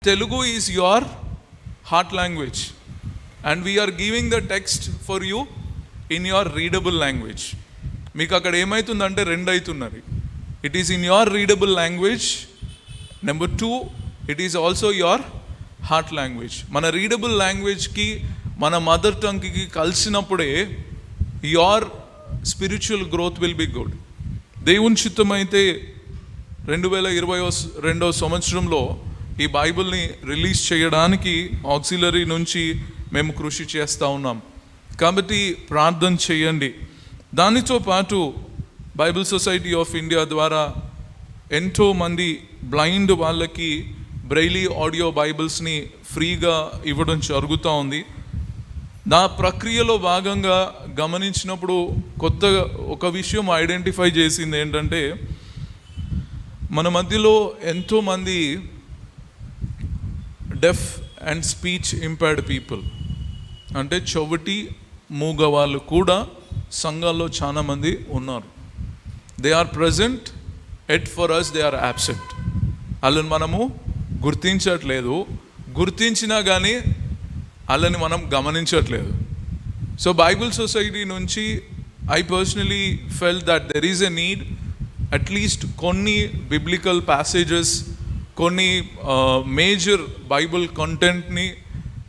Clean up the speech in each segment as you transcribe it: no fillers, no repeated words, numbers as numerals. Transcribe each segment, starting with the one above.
Telugu is your heart language, and we are giving the text for you in your readable language. మీకు అక్కడ ఏమవుతుందంటే రెండు అవుతున్నది. It is in your readable language. Number 2, it is also your heart language. మన readable లాంగ్వేజ్కి మన mother టంగ్కి కలిసినప్పుడే your spiritual growth will be good. దేవుని చిత్తమైతే 2022 సంవత్సరంలో ఈ బైబిల్ని రిలీజ్ చేయడానికి ఆక్సిలరీ నుంచి మేము కృషి చేస్తూ ఉన్నాం. కాబట్టి ప్రార్థన చేయండి. దానితో పాటు బైబిల్ సొసైటీ ఆఫ్ ఇండియా ద్వారా ఎంతోమంది బ్లైండ్ వాళ్ళకి బ్రెయిలీ ఆడియో బైబిల్స్ని ఫ్రీగా ఇవ్వడం జరుగుతూ ఉంది. నా ప్రక్రియలో భాగంగా గమనించినప్పుడు కొత్తగా ఒక విషయం ఐడెంటిఫై చేసింది ఏంటంటే, మన మధ్యలో ఎంతోమంది deaf and speech impaired people, అంటే చెవిటి మూగ వాళ్ళు కూడా సంఘాల్లో చాలామంది ఉన్నారు. They are present, at for us they are absent. వాళ్ళని మనము గుర్తించట్లేదు, గుర్తించినా కానీ వాళ్ళని మనం గమనించట్లేదు. సో బైబిల్ సొసైటీ నుంచి I personally felt that there is a need, at least కొన్ని బిబ్లికల్ ప్యాసేజెస్, కొన్ని మేజర్ బైబిల్ కంటెంట్ని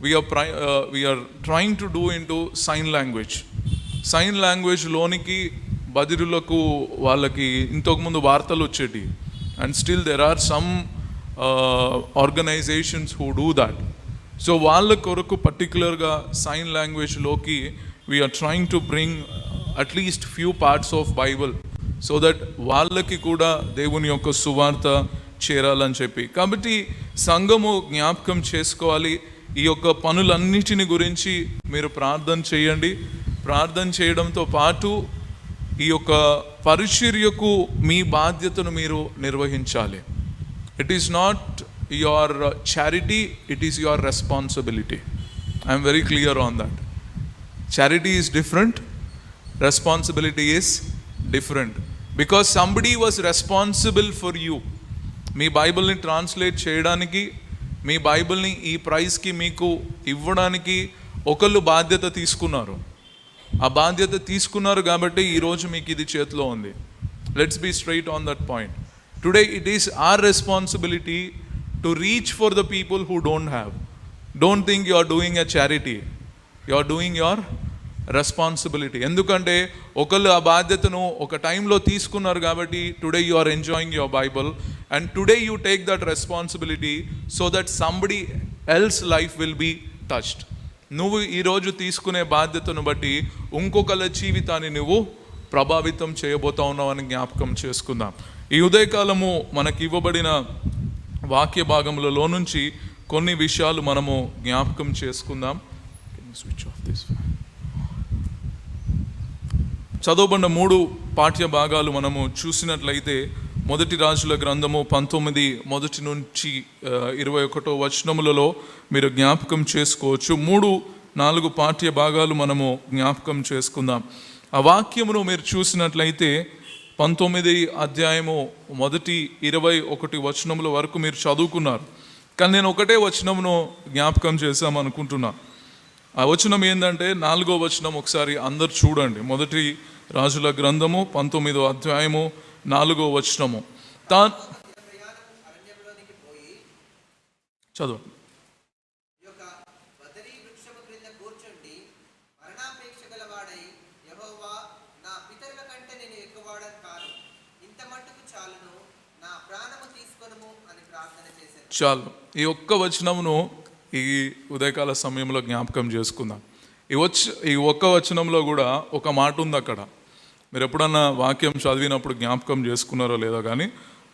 we are trying to do into sign language. Sign లాంగ్వేజ్లోనికి బదిరులకు వాళ్ళకి ఇంతకుముందు వార్తలు వచ్చేటి, and still there are some organizations who do that. So వాళ్ళ కొరకు పర్టికులర్గా సైన్ లాంగ్వేజ్లోకి we are trying to bring at least few parts of Bible, so that వాళ్ళకి కూడా దేవుని యొక్క సువార్త చేరాలని చెప్పి. కాబట్టి సంఘము జ్ఞాపకం చేసుకోవాలి. ఈ యొక్క పనులన్నిటిని గురించి మీరు ప్రార్థన చేయండి. ప్రార్థన చేయడంతో పాటు ఈ యొక్క పరిచర్యకు మీ బాధ్యతను మీరు నిర్వహించాలి. It is not your charity, it is your responsibility. I'm very clear on that. Charity is different, responsibility is different. Because somebody was responsible for you. మీ బైబిల్ని ట్రాన్స్లేట్ చేయడానికి, మీ బైబిల్ని ఈ ప్రైజ్కి మీకు ఇవ్వడానికి ఒకళ్ళు బాధ్యత తీసుకున్నారు. ఆ బాధ్యత తీసుకున్నారు కాబట్టి ఈరోజు మీకు ఇది చేతిలో ఉంది. Let's be straight on that point. Today it is our responsibility to reach for the people who don't have. Don't think you are doing a charity, you are doing your responsibility. ఎందుకంటే ఒకళ్ళు ఆ బాధ్యతను ఒక టైంలో తీసుకున్నారు కాబట్టి today you are enjoying your Bible, and today you take that responsibility so that somebody else life will be touched. నువ్వు ఈరోజు తీసుకునే బాధ్యతను బట్టి ఇంకొకళ్ళ జీవితాన్ని నువ్వు ప్రభావితం చేయబోతా ఉన్నావు అని జ్ఞాపకం చేసుకుందాం. ఈ ఉదయకాలము మనకి ఇవ్వబడిన వాక్య భాగములలో నుంచి కొన్ని విషయాలు మనము జ్ఞాపకం చేసుకుందాం. Switch off this. చదవబడిన 3 పాఠ్య భాగాలు మనము చూసినట్లయితే, మొదటి రాజుల గ్రంథము 19 మొదటి నుంచి 21 వచనములలో మీరు జ్ఞాపకం చేసుకోవచ్చు. 3-4 పాఠ్య భాగాలు మనము జ్ఞాపకం చేసుకుందాం. ఆ వాక్యమును మీరు చూసినట్లయితే 19 అధ్యాయము మొదటి 21 వచనముల వరకు మీరు చదువుకున్నారు. కానీ నేను ఒకటే వచనమును జ్ఞాపకం చేశామనుకుంటున్నా. ఆ వచనం ఏంటంటే 4వ వచనం. ఒకసారి అందరు చూడండి. మొదటి రాజుల గ్రంథము 19వ అధ్యాయము 4వ వచనము. చదువు. చాలు. ఈ ఒక్క వచనమును ఈ ఉదయకాల సమయంలో జ్ఞాపకం చేసుకుందాం. ఈ ఒక్క వచనంలో కూడా ఒక మాట ఉంది అక్కడ. మీరు ఎప్పుడన్నా వాక్యం చదివినప్పుడు జ్ఞాపకం చేసుకున్నారో లేదో కానీ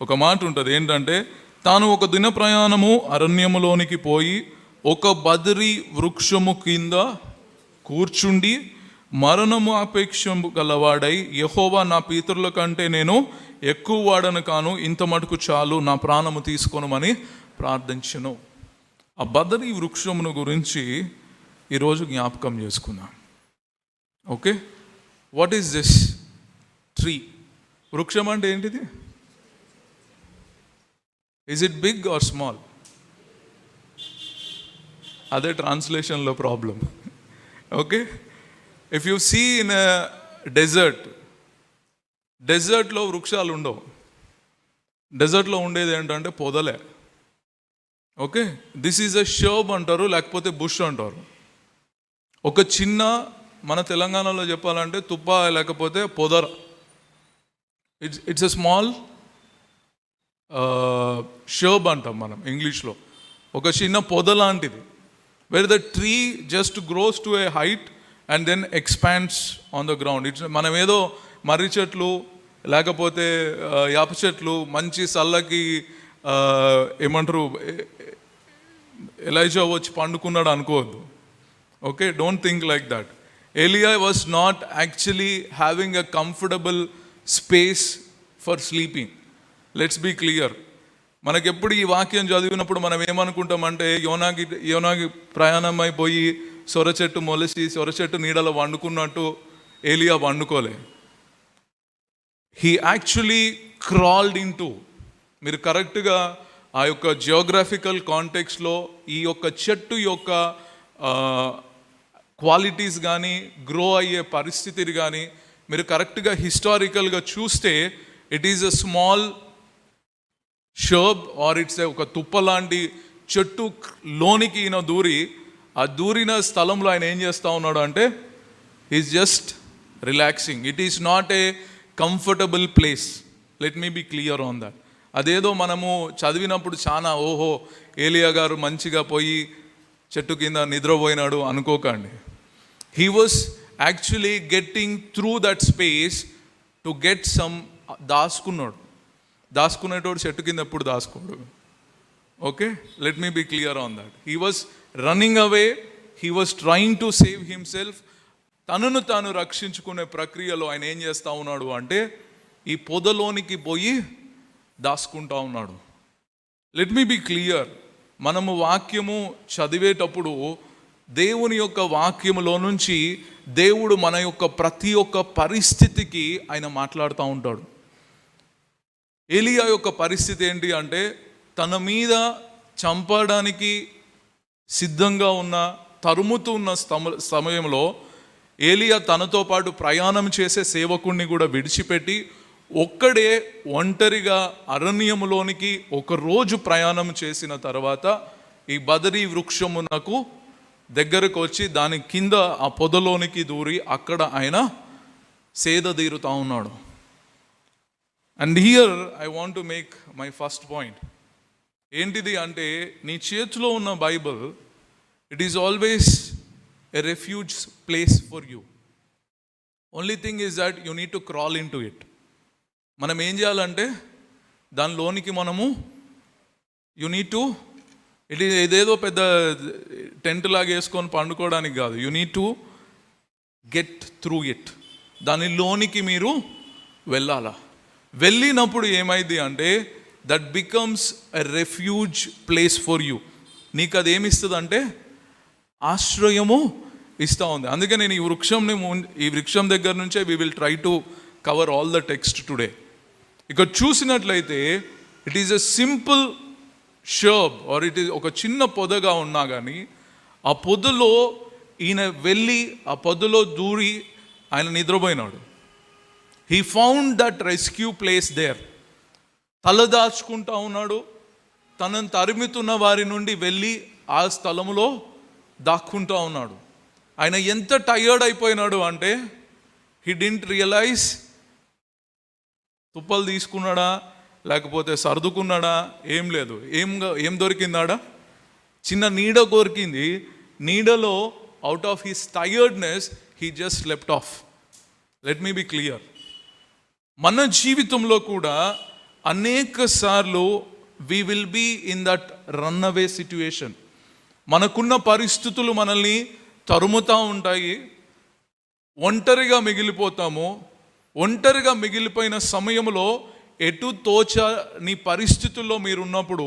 ఒక మాట ఉంటుంది. ఏంటంటే, తాను ఒక దిన ప్రయాణము అరణ్యములోనికి పోయి ఒక బదరి వృక్షము కింద కూర్చుండి మరణము అపేక్షము గలవాడై, యెహోవా నా పితరుల కంటే నేను ఎక్కువ వాడను కాను, ఇంత మటుకు చాలు, నా ప్రాణము తీసుకొనుమని ప్రార్థించెను. ఆ బదరి వృక్షమును గురించి ఈరోజు జ్ఞాపకం చేసుకుందాం. Okay, what is this tree? వృక్షం అంటే ఏంటిది? Is it big or small? అదే ట్రాన్స్లేషన్లో problem. Okay, if you see in డెజర్ట్లో వృక్షాలు ఉండవు. డెజర్ట్లో ఉండేది ఏంటంటే పొదలే. Okay, this is a shrub అంటారు, లేకపోతే బుష్ అంటారు. ఒక చిన్న, మన తెలంగాణలో చెప్పాలంటే తుప్ప, లేకపోతే పొదర. ఇట్స్ ఎ స్మాల్ షర్బ్ అంటాం మనం ఇంగ్లీష్లో. ఒక చిన్న పొద లాంటిది, where the tree just grows to a height and then expands on the ground. మనం ఏదో మర్రి చెట్లు లేకపోతే యాప చెట్లు మంచి చల్లకి ఏమంటారు ఎలైజా వచ్చి పండుకున్నాడు అనుకోవద్దు. Okay, don't think like that. Eliya was not actually having a comfortable space for sleeping. Let's be clear. మనకెప్పుడు ఈ వాక్యం చదివినప్పుడు మనం ఏమనుకుంటామంటే యోనాకి ప్రయాణం అయిపోయి సొర చెట్టు మొలిసి సొర చెట్టు నీడలో వండుకున్నట్టు ఏలియా వండుకోలే. హీ యాక్చువల్లీ క్రాల్డ్ ఇంటూ, మీరు కరెక్ట్గా ఆ యొక్క జియోగ్రఫికల్ కాంటెక్స్లో ఈ యొక్క చెట్టు యొక్క క్వాలిటీస్ కానీ గ్రో అయ్యే పరిస్థితిని కానీ మీరు కరెక్ట్గా హిస్టారికల్గా చూస్తే it is a small shrub or it's ఒక తుప్ప లాంటి చెట్టు లోనికి ఈయన దూరి, ఆ దూరిన స్థలంలో ఆయన ఏం చేస్తూ ఉన్నాడు అంటే is just relaxing. It is not a comfortable place. Let me be clear on that. అదేదో మనము చదివినప్పుడు చాలా ఓహో ఏలియా గారు మంచిగా పోయి చెట్టు కింద నిద్రపోయినాడు అనుకోకండి. He was actually getting through that space to get some. దాచుకునేటోడు చెట్టు కింద ఎప్పుడు దాచుకోడు. Okay, let me be clear on that. He was running away, he was trying to save himself. తనను తాను రక్షించుకునే ప్రక్రియలో ఆయన ఏం చేస్తూ ఉన్నాడు అంటే ఈ పొదలోనికి పోయి దాచుకుంటా ఉన్నాడు. Let me be clear. మనము వాక్యము చదివేటప్పుడు దేవుని యొక్క వాక్యములో నుంచి దేవుడు మన యొక్క ప్రతి ఒక్క పరిస్థితికి ఆయన మాట్లాడుతూ ఉంటాడు. ఏలియా యొక్క పరిస్థితి ఏంటి అంటే తన మీద చంపడానికి సిద్ధంగా ఉన్న, తరుముతూ ఉన్న సమయంలో ఏలియా తనతో పాటు ప్రయాణం చేసే సేవకుణ్ణి కూడా విడిచిపెట్టి ఒక్కడే ఒంటరిగా అరణ్యములోనికి ఒకరోజు ప్రయాణం చేసిన తర్వాత ఈ బదరీ వృక్షమునకు దగ్గరకు వచ్చి దాని కింద ఆ పొదలోనికి దూరి అక్కడ ఆయన సేద తీరుతా ఉన్నాడు. And here I want to make my first point. ఏంటిది అంటే నీ చేతిలో ఉన్న Bible, it is always a refuge place for you. Only thing is that you need to crawl into it. మనం ఏం చేయాలంటే దానిలోనికి మనము యూ నీడ్ టు, ఇదేదో పెద్ద టెంట్ లాగా వేసుకొని పండుకోవడానికి కాదు. You need to get through it. దానిలోనికి మీరు వెళ్ళాలా. వెళ్ళినప్పుడు ఏమైంది అంటే that becomes a refuge place for you. నీకు అది ఏమిస్తుంది అంటే ఆశ్రయము ఇస్తూ ఉంది. అందుకే నేను ఈ వృక్షం దగ్గర నుంచే we will try to cover all the text today. ఇక్కడ చూసినట్లయితే it is a simple shrub or it is ఒక చిన్న పొదగా ఉన్నా కానీ ఆ పొదలో ఈయన వెళ్ళి ఆ పొదలో దూరి ఆయన నిద్రపోయినాడు. He found that rescue place there. తలదాచుకుంటా ఉన్నాడు. తనను తరుముతున్న వారి నుండి వెళ్ళి ఆ స్థలంలో దాక్కుంటా ఉన్నాడు. ఆయన ఎంత టయర్డ్ అయిపోయినాడు అంటే హీ డింట్ రియలైజ్ తుప్పలు తీసుకున్నాడా లేకపోతే సర్దుకున్నాడా, ఏం లేదు. ఏం దొరికిందాడా, చిన్న నీడ దొరికింది. నీడలో out of his tiredness he just slept off. Let me be clear. మన జీవితంలో కూడా అనేక సార్లు we will be in that run away situation. మనకున్న పరిస్థితులు మనల్ని తరుముతూ ఉంటాయి. ఒంటరిగా మిగిలిపోతాము. ఒంటరిగా మిగిలిపోయిన సమయంలో ఎటు తోచని పరిస్థితుల్లో మీరు ఉన్నప్పుడు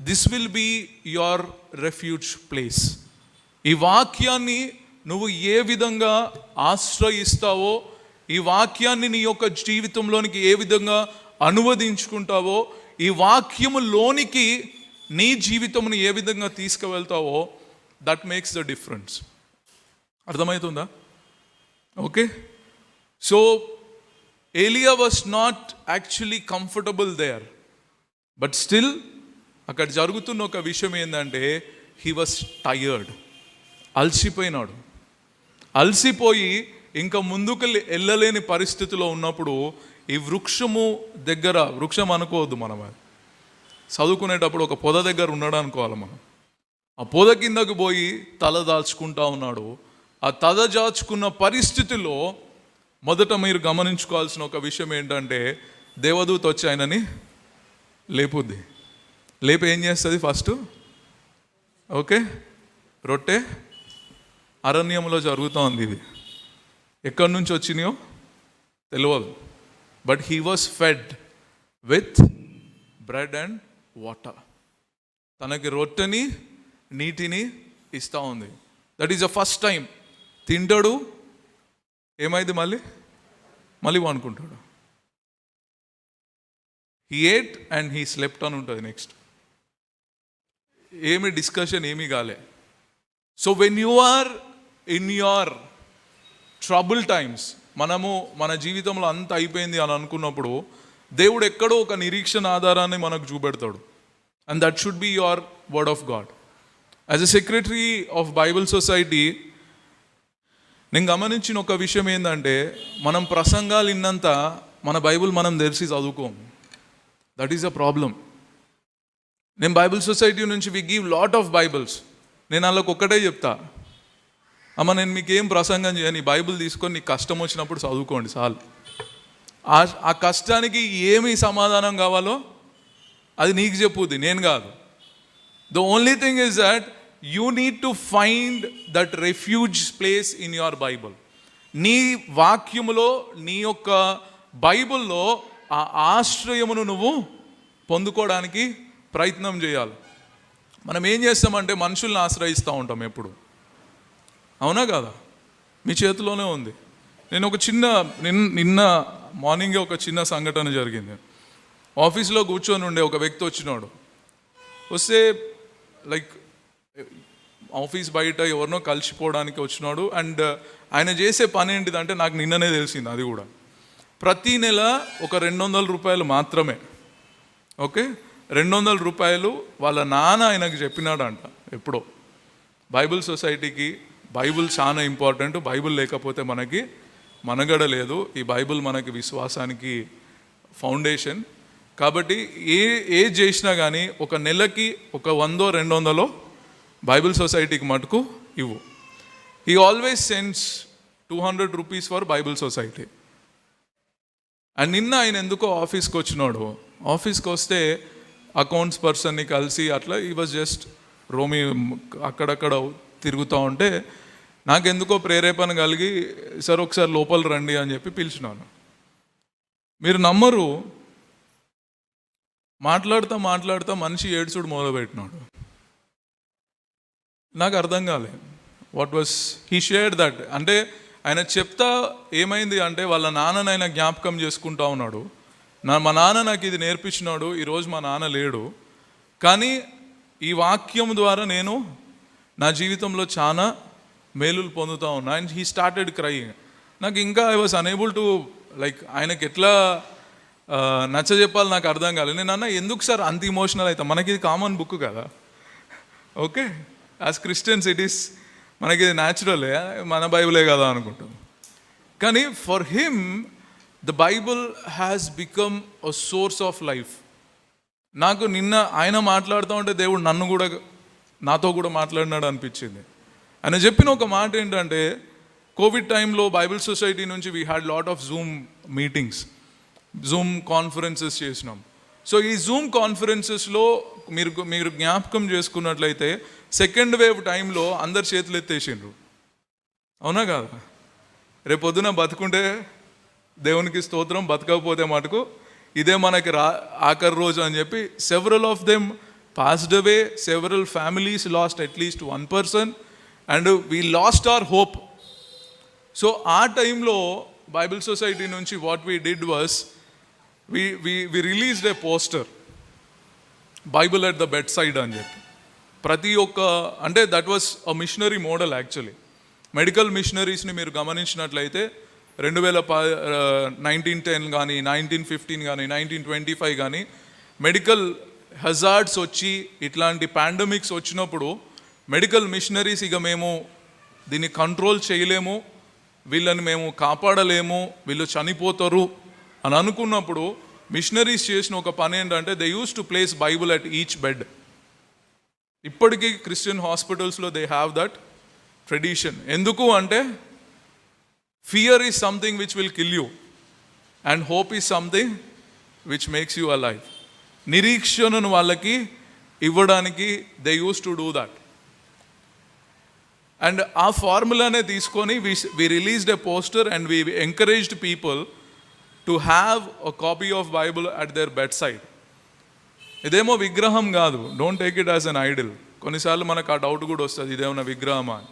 this will be your refuge place. ఈ వాక్యాన్ని నువ్వు ఏ విధంగా ఆశ్రయిస్తావో, ఈ వాక్యాన్ని నీ యొక్క జీవితంలోనికి ఏ విధంగా అనువదించుకుంటావో, ఈ వాక్యములోనికి నీ జీవితంని ఏ విధంగా తీసుకువెళ్తావో, దట్ మేక్స్ ద డిఫరెన్స్. అర్థమవుతుందా? Okay. So Elijah was not actually comfortable there, but still అక్కడ జరుగుతున్న ఒక విషయం ఏంటంటే హీ వాస్ టయర్డ్. అలసిపోయినాడు. అలసిపోయి ఇంకా ముందుకు వెళ్ళలేని పరిస్థితిలో ఉన్నప్పుడు ఈ వృక్షము దగ్గర, వృక్షం అనుకోవద్దు మనం, చదువుకునేటప్పుడు ఒక పొద దగ్గర ఉన్నాడు అనుకోవాలి మనం. ఆ పొద కిందకు పోయి తల దాల్చుకుంటా ఉన్నాడు. ఆ తల దాల్చుకున్న పరిస్థితిలో మొదట మీరు గమనించుకోవాల్సిన ఒక విషయం ఏంటంటే దేవదూత వచ్చి ఆయనని లేపుద్ది. లేపి ఏం చేస్తుంది? ఫస్ట్ ఓకే, రొట్టె అరణ్యంలో జరుగుతూ ఉంది. ఇది ఎక్కడి నుంచి వచ్చినాయో తెలియదు, but he was fed with bread and water. తనకి రొట్టెని నీటిని ఇస్తూ ఉంది. That is the first time. తింటాడు, ఏమైంది? మళ్ళీ అనుకుంటాడు. He ate and he slept అని ఉంటుంది. నెక్స్ట్ ఏమి డిస్కషన్ ఏమీ కాలే. So when you are in your trouble times, మనము మన జీవితంలో అంత అయిపోయింది అని అనుకున్నప్పుడు దేవుడు ఎక్కడో ఒక నిరీక్షణ ఆధారాన్ని మనకు చూపెడతాడు. And that should be your word of God. As a secretary of Bible society నేను గమనించిన ఒక విషయం ఏంటంటే మనం ప్రసంగాలు విన్నంత మన బైబిల్ మనం తెలిసి చదువుకోము. That is a problem. నేను బైబిల్ సొసైటీ నుంచి we give lot of Bibles. నేను వాళ్ళకి ఒక్కటే చెప్తా, అమ్మ నేను మీకు ఏం ప్రసంగం చేయను, ఈ బైబిల్ తీసుకొని నీకు కష్టం వచ్చినప్పుడు చదువుకోండి చాలు. ఆ కష్టానికి ఏమి సమాధానం కావాలో అది నీకు చెప్పుద్ది, నేను కాదు. The only thing is that you need to find that refuge place in your Bible. నీ వాక్యములో, నీ యొక్క బైబిల్లో ఆ ఆశ్రయమును నువ్వు పొందుకోవడానికి ప్రయత్నం చేయాలి. మనం ఏం చేస్తామంటే మనుషుల్ని ఆశ్రయిస్తూ ఉంటాం ఎప్పుడు, అవునా కాదా? మీ చేతిలోనే ఉంది. నేను ఒక నిన్న మార్నింగే ఒక చిన్న సంఘటన జరిగింది. ఆఫీస్లో కూర్చొని ఉండే ఒక వ్యక్తి వచ్చినాడు. వస్తే లైక్ ఆఫీస్ బయట ఎవరినో కలిసిపోవడానికి వచ్చినాడు. అండ్ ఆయన చేసే పని ఏంటిదంటే నాకు నిన్ననే తెలిసింది. అది కూడా ప్రతీ నెల ఒక 200 రూపాయలు మాత్రమే, ఓకే, 200 రూపాయలు వాళ్ళ నాన్న ఆయనకు చెప్పినాడంట ఎప్పుడో. బైబిల్ సొసైటీకి బైబిల్ చాలా ఇంపార్టెంట్. బైబిల్ లేకపోతే మనకి మనగడ లేదు. ఈ బైబిల్ మనకి విశ్వాసానికి ఫౌండేషన్. కాబట్టి ఏది చేసినా కానీ ఒక నెలకి ఒక 100-200 బైబిల్ సొసైటీకి మటుకు ఇవ్వు. He always sends 200 rupees for Bible society. And నిన్న ఆయన ఎందుకో ఆఫీస్కి వచ్చినాడు. ఆఫీస్కి వస్తే అకౌంట్స్ పర్సన్ని కలిసి అట్లా ఈ వాజ్ జస్ట్ రోమి అక్కడక్కడ తిరుగుతూ ఉంటే నాకెందుకో ప్రేరేపణ కలిగి సార్ ఒకసారి లోపల రండి అని చెప్పి పిలిచినాను. మీరు నమ్మరు, మాట్లాడుతూ మనిషి ఏడ్చుడు మొదలుపెట్టినాడు. నాకు అర్థం కాలేదు what was he shared that. అంటే ఆయన చెప్తా ఏమైంది అంటే వాళ్ళ నాన్నని ఆయన జ్ఞాపకం చేసుకుంటా ఉన్నాడు. మా నాన్న నాకు ఇది నేర్పించినాడు, ఈరోజు మా నాన్న లేడు, కానీ ఈ వాక్యం ద్వారా నేను నా జీవితంలో చాలా మేలులు పొందుతూ ఉన్నా. And he started crying. నాకు ఇంకా I was unable to like ఆయనకి ఎట్లా నచ్చ చెప్పాలి నాకు అర్థం కాలేదు. నేను అన్న ఎందుకు సార్ అంత ఇమోషనల్ అవుతాం, మనకి ఇది కామన్ బుక్ కదా, okay, as Christians it is మనకి ఇది న్యాచురలే, మన బైబిలే కదా అనుకుంటాం. కానీ for him the Bible has become a source of life. నాకు నిన్న ఆయన మాట్లాడుతూ ఉంటే దేవుడు నాతో కూడా మాట్లాడినాడు అనిపించింది. ఆయన చెప్పిన ఒక మాట ఏంటంటే కోవిడ్ టైంలో బైబిల్ సొసైటీ నుంచి we had lot of Zoom meetings, Zoom conferences చేసినాం. సో ఈ జూమ్ కాన్ఫరెన్సెస్లో మీరు జ్ఞాపకం చేసుకున్నట్లయితే సెకండ్ వేవ్ టైంలో అందరు చేతులు ఎత్తేసిండ్రు, అవునా కాదా? రేపొద్దున బతుకుంటే దేవునికి స్తోత్రం, బతకపోతే మటుకు ఇదే మనకి ఆఖరి రోజు అని చెప్పి several of them passed away. Several families lost at least 1 person and we lost our hope. So ఆ టైంలో బైబిల్ సొసైటీ నుంచి what we did was we released a poster, Bible at the bedside అని చెప్పి. ప్రతి ఒక్క అంటే that was a missionary model actually. Medical మిషనరీస్ని మీరు గమనించినట్లయితే 1910 కానీ 1915 కానీ 1925 కానీ మెడికల్ హజార్డ్స్ వచ్చి ఇట్లాంటి పాండమిక్స్ వచ్చినప్పుడు మెడికల్ మిషనరీస్ ఇక మేము దీన్ని కంట్రోల్ చేయలేము, వీళ్ళని మేము కాపాడలేము, వీళ్ళు చనిపోతారు అని అనుకున్నప్పుడు మిషనరీస్ చేసిన ఒక పని ఏంటంటే they use to place Bible at each bed. ఇప్పటికీ క్రిస్టియన్ హాస్పిటల్స్లో దే హ్యావ్ దట్ ట్రెడిషన్. ఎందుకు అంటే fear is something which will kill you and hope is something which makes you alive. నిరీక్షణను వాళ్ళకి ఇవ్వడానికి they use to do that. And ఆ ఫార్ములానే తీసుకొని we released a poster and we encouraged people to have a copy of Bible at their bed side. ఇదేమో విగ్రహం కాదు, don't take it as an idol. కొన్నిసార్లు మనకు ఆ డౌట్ కూడా వస్తుంది, ఇదేమన్నా విగ్రహమా అని.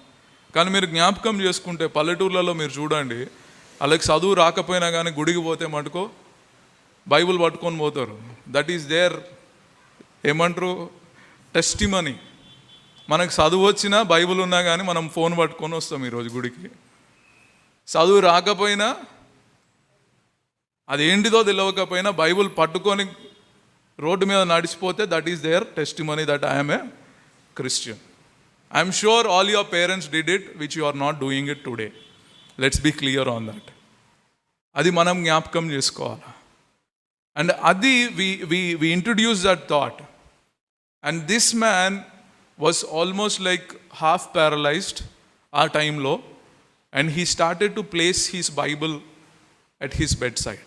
కానీ మీరు జ్ఞాపకం చేసుకుంటే పల్లెటూర్లలో మీరు చూడండి, వాళ్ళకి చదువు రాకపోయినా కానీ గుడికి పోతే మటుకు బైబుల్ పట్టుకొని పోతారు. దట్ ఈస్ దేర్ ఏమంటారు టెస్టిమనీ. మనకు చదువు వచ్చినా బైబుల్ ఉన్నా కానీ మనం ఫోన్ పట్టుకొని వస్తాం ఈరోజు గుడికి. చదువు రాకపోయినా అదేంటిదో తెలియకపోయినా బైబుల్ పట్టుకొని రోడ్డు మీద నడిచిపోతే that is their testimony that I'm a Christian. I'm sure all your parents did it which you are not doing it today. Let's be clear on that. అది మనం జ్ఞాపకం చేసుకోవాలి. అండ్ అది we introduce that thought. And this man was almost like half paralysed ఆ టైంలో. And he started to place his Bible at his bed side.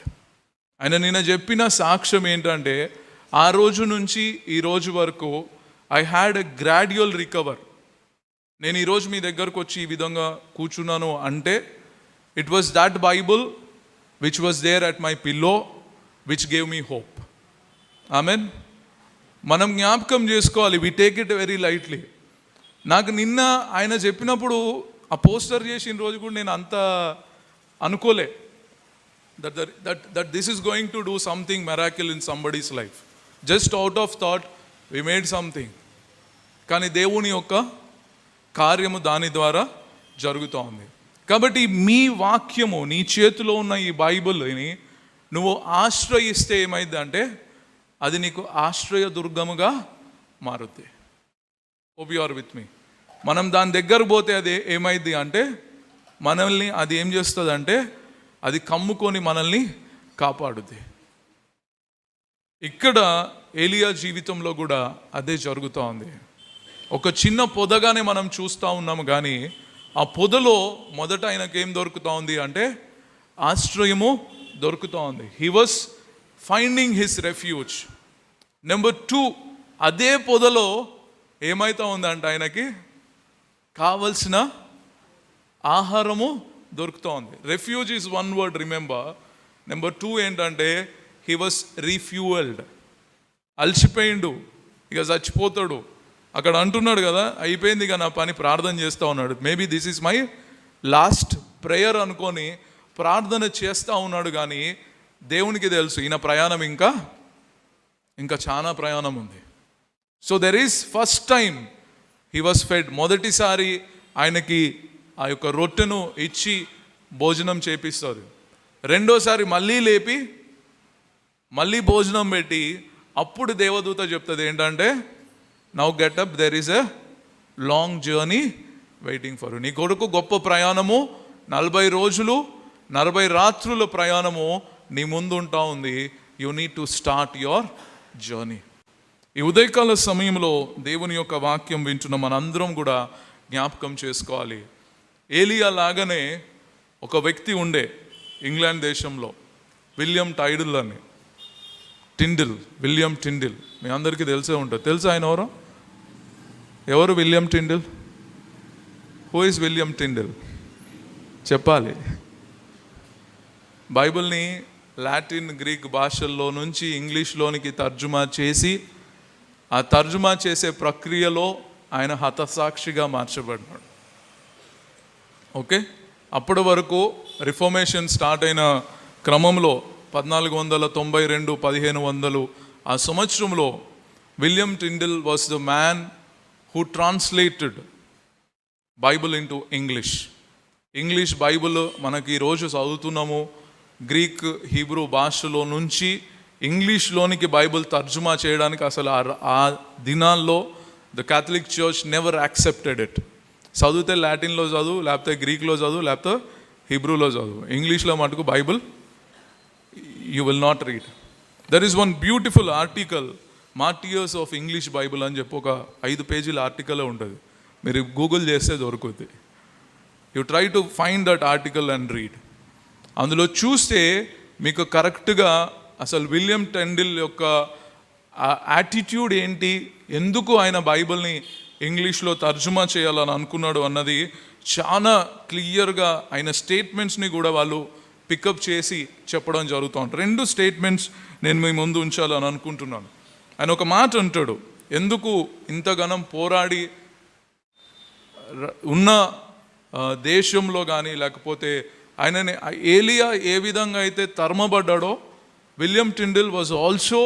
ఆయన నిన్న చెప్పిన సాక్ష్యం ఏంటంటే ఆ రోజు నుంచి ఈ రోజు వరకు I had a gradual recover. నేను ఈరోజు మీ దగ్గరకు వచ్చి ఈ విధంగా కూర్చున్నాను అంటే it was that Bible which was there at my pillow which gave me hope. Amen. మనం జ్ఞాపకం చేసుకోవాలి, we take it very lightly. నాకు నిన్న ఆయన చెప్పినప్పుడు ఆ పోస్టర్ చేసిన రోజు కూడా నేను అంత అనుకోలే that this is going to do something miracle in somebody's life. Just out of thought we made something. కానీ దేవుని యొక్క కార్యము దాని ద్వారా జరుగుతూ ఉంది. కాబట్టి మీ వాక్యము నీ చేతిలో ఉన్న ఈ బైబిల్ని నువ్వు ఆశ్రయిస్తే ఏమైంది అంటే అది నీకు ఆశ్రయ దుర్గముగా మారుద్ది. Hope you are with me. మనం దాని దగ్గర పోతే అది ఏమైంది అంటే మనల్ని అది ఏం చేస్తుంది అంటే అది కమ్ముకొని మనల్ని కాపాడుద్ది. ఇక్కడ ఏలియా జీవితంలో కూడా అదే జరుగుతూ ఉంది. ఒక చిన్న పొదగానే మనం చూస్తూ ఉన్నాము, కానీ ఆ పొదలో మొదట ఆయనకు ఏం దొరుకుతూ ఉంది అంటే ఆశ్రయము దొరుకుతూ ఉంది. He was finding his refuge. Number 2, అదే పొదలో ఏమైతా ఉందంటే ఆయనకి కావలసిన ఆహారము దొరుకుతూ ఉంది. Refuge is one word, remember. Number 2 ఏంటంటే హీ వాస్ రీఫ్యూయల్డ్. అలసిపోయిండు, ఇక చచ్చిపోతాడు. అక్కడ అంటున్నాడు కదా, అయిపోయింది ఇక నా పని, ప్రార్థన చేస్తూ ఉన్నాడు. Maybe this is my last prayer అనుకొని ప్రార్థన చేస్తూ ఉన్నాడు. కానీ దేవునికి తెలుసు ఈయన ప్రయాణం ఇంకా చాలా ప్రయాణం ఉంది. So there is first time he was fed. మొదటిసారి ఆయనకి ఆ యొక్క రొట్టెను ఇచ్చి భోజనం చేపిస్తారు. రెండోసారి మళ్ళీ లేపి మళ్ళీ భోజనం పెట్టి అప్పుడు దేవదూత చెప్తుంది ఏంటంటే now get up, there is a long journey waiting for you. నీ కొడుకు గొప్ప ప్రయాణము, 40 రోజులు 40 రాత్రుల ప్రయాణము నీ ముందు ఉంటా ఉంది. You need to start your journey. ఈ ఉదయకాల సమయంలో దేవుని యొక్క వాక్యం వింటున్న మనందరం కూడా జ్ఞాపకం చేసుకోవాలి. ఏలియా లాగానే ఒక వ్యక్తి ఉండే ఇంగ్లాండ్ దేశంలో, విలియం టిండిల్. మీ అందరికీ తెలిసే ఉంటుంది. తెలుసా ఆయన ఎవరు William Tyndale? Who is William Tyndale? చెప్పాలి. బైబిల్ని లాటిన్, గ్రీక్ భాషల్లో నుంచి ఇంగ్లీష్లోనికి తర్జుమా చేసి ఆ తర్జుమా చేసే ప్రక్రియలో ఆయన హతసాక్షిగా మార్చబడినాడు. ఓకే, అప్పటి వరకు రిఫార్మేషన్ స్టార్ట్ అయిన క్రమంలో 1492, 1500 ఆ సంవత్సరంలో William Tyndale was the man who translated Bible into English Bible మనకి ఈరోజు చదువుతున్నాము. గ్రీక్, హీబ్రూ భాషలో నుంచి ఇంగ్లీష్లోనికి బైబిల్ తర్జుమా చేయడానికి అసలు ఆ దినాల్లో the Catholic church never accepted it. చదివితే లాటిన్లో చదువు, లేకపోతే గ్రీక్లో చదువు, లేకపోతే హీబ్రూలో చదువు. ఇంగ్లీష్లో మటుకు Bible you will not read. There is one beautiful article, martyrs of English Bible అని చెప్పి ఒక 5 పేజీల ఆర్టికలే ఉంటుంది. మీరు గూగుల్ చేస్తే దొరుకుతుంది. You try to find that article and read. అందులో చూస్తే మీకు కరెక్ట్గా అసలు విలియం టెండిల్ యొక్క యాటిట్యూడ్ ఏంటి, ఎందుకు ఆయన బైబిల్ని ఇంగ్లీష్లో తర్జుమా చేయాలని అనుకున్నాడు అన్నది చాలా క్లియర్గా ఆయన స్టేట్మెంట్స్ని కూడా వాళ్ళు పికప్ చేసి చెప్పడం జరుగుతూ ఉంటుంది. 2 స్టేట్మెంట్స్ నేను మీ ముందు ఉంచాలని అనుకుంటున్నాను. ఆయన ఒక మాట అంటాడు, ఎందుకు ఇంతగానం పోరాడి ఉన్న దేశంలో కానీ, లేకపోతే ఆయనని ఏలియా ఏ విధంగా అయితే తరమబడ్డాడో, William Tyndale was also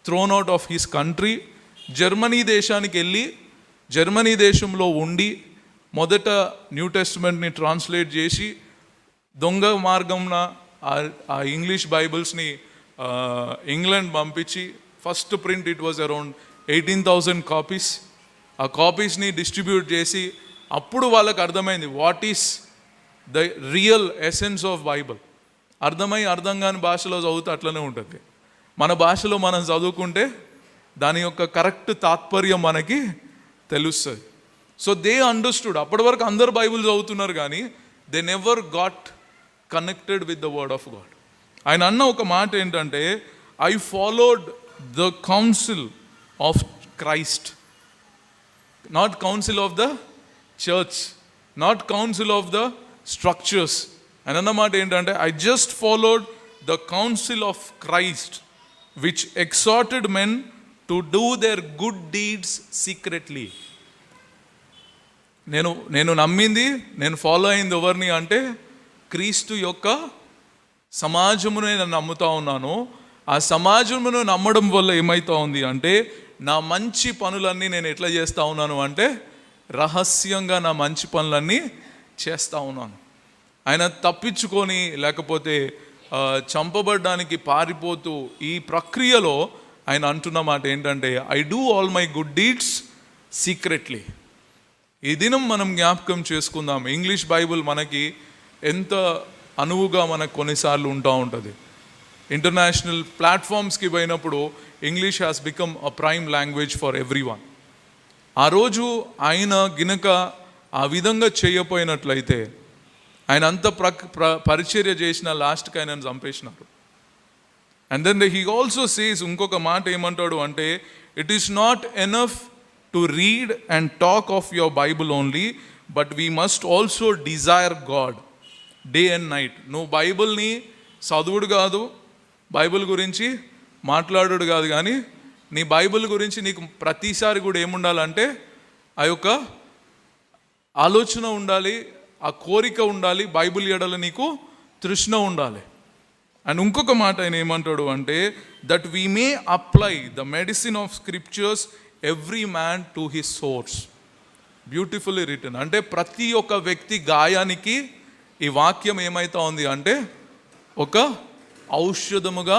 thrown out of his country. Germany దేశానికి వెళ్ళి జర్మనీ దేశంలో ఉండి మొదట న్యూ టెస్ట్మెంట్ని ట్రాన్స్లేట్ చేసి దొంగ మార్గంన ఆ ఇంగ్లీష్ బైబిల్స్ని ఇంగ్లాండ్ పంపించి first print it was around 18,000 copies. ఆ కాపీస్ని డిస్ట్రిబ్యూట్ చేసి అప్పుడు వాళ్ళకి అర్థమైంది what is the real essence of Bible. అర్థం కాని భాషలో చదివితే అట్లనే ఉంటుంది. మన భాషలో మనం చదువుకుంటే దాని యొక్క కరెక్ట్ తాత్పర్యం మనకి తెలుస్తుంది. So they understood. అప్పటి వరకు అందరు బైబిల్ చదువుతున్నారు కానీ they never got connected with the word of God. ఆయన అన్న ఒక మాట ఏంటంటే, I followed the counsel of Christ, not counsel of the church, not counsel of the structures. ఆయన అన్న మాట ఏంటంటే, I just followed the counsel of Christ which exhorted men to do their good deeds secretly. నేను నమ్మింది, నేను follow అయింది ఎవరిని అంటే క్రీస్తు యొక్క సమాజమును నేను నమ్ముతా ఉన్నాను. ఆ సమాజమును నమ్మడం వల్ల ఏమవుతా ఉంది అంటే, నా మంచి పనులన్నీ నేను ఎట్లా చేస్తూ ఉన్నాను అంటే రహస్యంగా నా మంచి పనులన్నీ చేస్తూ ఉన్నాను. ఆయన తప్పించుకొని లేకపోతే చంపబడ్డానికి పారిపోతూ ఈ ప్రక్రియలో ఆయన అంటున్న మాట ఏంటంటే, I do all my good deeds secretly. ఈ దినం మనం జ్ఞాపకం చేసుకుందాం, ఇంగ్లీష్ బైబిల్ మనకి ఎంత అనువుగా మనకు కొన్నిసార్లు ఉంటూ ఉంటుంది. ఇంటర్నేషనల్ ప్లాట్ఫామ్స్కి పోయినప్పుడు English has become a prime language for every one. ఆ రోజు ఆయన గినక ఆ విధంగా చేయకపోయినట్లయితే, ఆయన అంత పరిచర్య చేసిన లాస్ట్కి ఆయనను చంపేసినారు. And then he also says, ఇంకొక మాట ఏమంటాడు అంటే, it is not enough to read and talk of your Bible only, but we must also desire God day and night. నువ్వు బైబిల్ని చదువుడు కాదు, బైబిల్ గురించి మాట్లాడుడు కాదు, కానీ నీ బైబిల్ గురించి నీకు ప్రతిసారి కూడా ఏముండాలంటే ఆ యొక్క ఆలోచన ఉండాలి, ఆ కోరిక ఉండాలి, బైబిల్ ఎడల నీకు తృష్ణ ఉండాలి. అండ్ ఇంకొక మాట ఆయన ఏమంటాడు అంటే, that we may apply the medicine of scriptures every man to his source. Beautifully written. అంటే ప్రతి ఒక్క వ్యక్తి గాయానికి ఈ వాక్యం ఏమవుతా ఉంది అంటే ఒక ఔషధముగా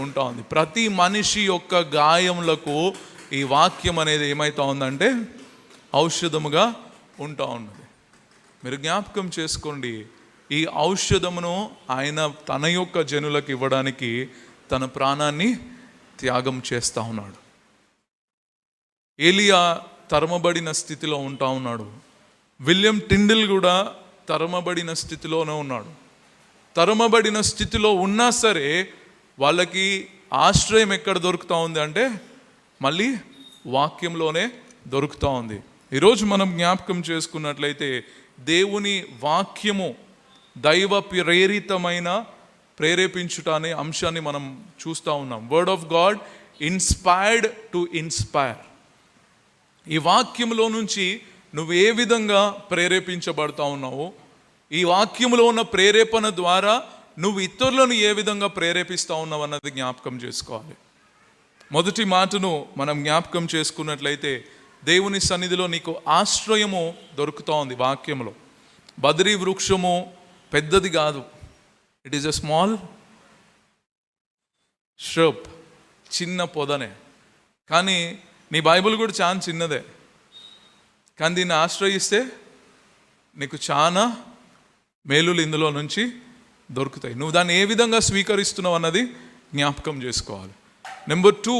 ఉంటా ఉంది. ప్రతి మనిషి యొక్క గాయములకు ఈ వాక్యం అనేది ఏమవుతా ఉందంటే ఔషధముగా ఉంటా ఉన్నది. మీరు జ్ఞాపకం చేసుకోండి, ఈ ఔషధమును ఆయన తన యొక్క జనులకు ఇవ్వడానికి తన ప్రాణాన్ని త్యాగం చేస్తూ ఉన్నాడు. ఏలియా తరమబడిన స్థితిలో ఉంటా ఉన్నాడు. విలియం టిండిల్ కూడా తరమబడిన స్థితిలోనే ఉన్నాడు. తరమబడిన స్థితిలో ఉన్నా సరే వాళ్ళకి ఆశ్రయం ఎక్కడ దొరుకుతూ ఉంది అంటే మళ్ళీ వాక్యంలోనే దొరుకుతూ ఉంది. ఈరోజు మనం జ్ఞాపకం చేసుకున్నట్లయితే దేవుని వాక్యము దైవ ప్రేరితమైన ప్రేరేపించుట అనే అంశాన్ని మనం చూస్తూ ఉన్నాం. Word of God inspired to inspire. ఈ వాక్యంలో నుంచి నువ్వు ఏ విధంగా ప్రేరేపించబడతా ఉన్నావో, ఈ వాక్యంలో ఉన్న ప్రేరేపణ ద్వారా నువ్వు ఇతరులను ఏ విధంగా ప్రేరేపిస్తూ ఉన్నావు అన్నది జ్ఞాపకం చేసుకోవాలి. మొదటి మాటను మనం జ్ఞాపకం చేసుకున్నట్లయితే, దేవుని సన్నిధిలో నీకు ఆశ్రయము దొరుకుతూ ఉంది వాక్యంలో. బద్రీ వృక్షము పెద్దది కాదు, it is a small shrub, చిన్న పొదనే. కానీ నీ బైబిల్ కూడా చాలా చిన్నదే, కానీ దీన్ని ఆశ్రయిస్తే నీకు చాలా మేలులు ఇందులో నుంచి దొరుకుతాయి. నువ్వు దాన్ని ఏ విధంగా స్వీకరిస్తున్నావు అన్నది జ్ఞాపకం చేసుకోవాలి. నెంబర్ 2,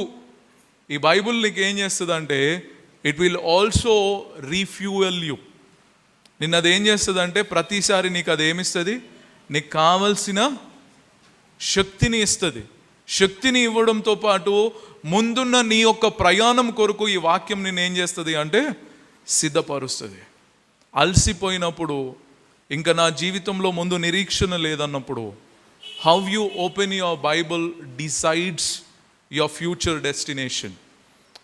ఈ బైబిల్ నీకు ఏం చేస్తుంది అంటే it will also refuel you. నిన్న అది ఏం చేస్తుంది అంటే ప్రతిసారి నీకు అది ఏమిస్తుంది, నీకు కావలసిన శక్తిని ఇస్తుంది. శక్తిని ఇవ్వడంతో పాటు ముందున్న నీ యొక్క ప్రయాణం కొరకు ఈ వాక్యం నిన్ను ఏం చేస్తుంది అంటే సిద్ధపరుస్తుంది. అలసిపోయినప్పుడు, ఇంకా నా జీవితంలో ముందు నిరీక్షణ లేదన్నప్పుడు, how you open your Bible decides your future destination.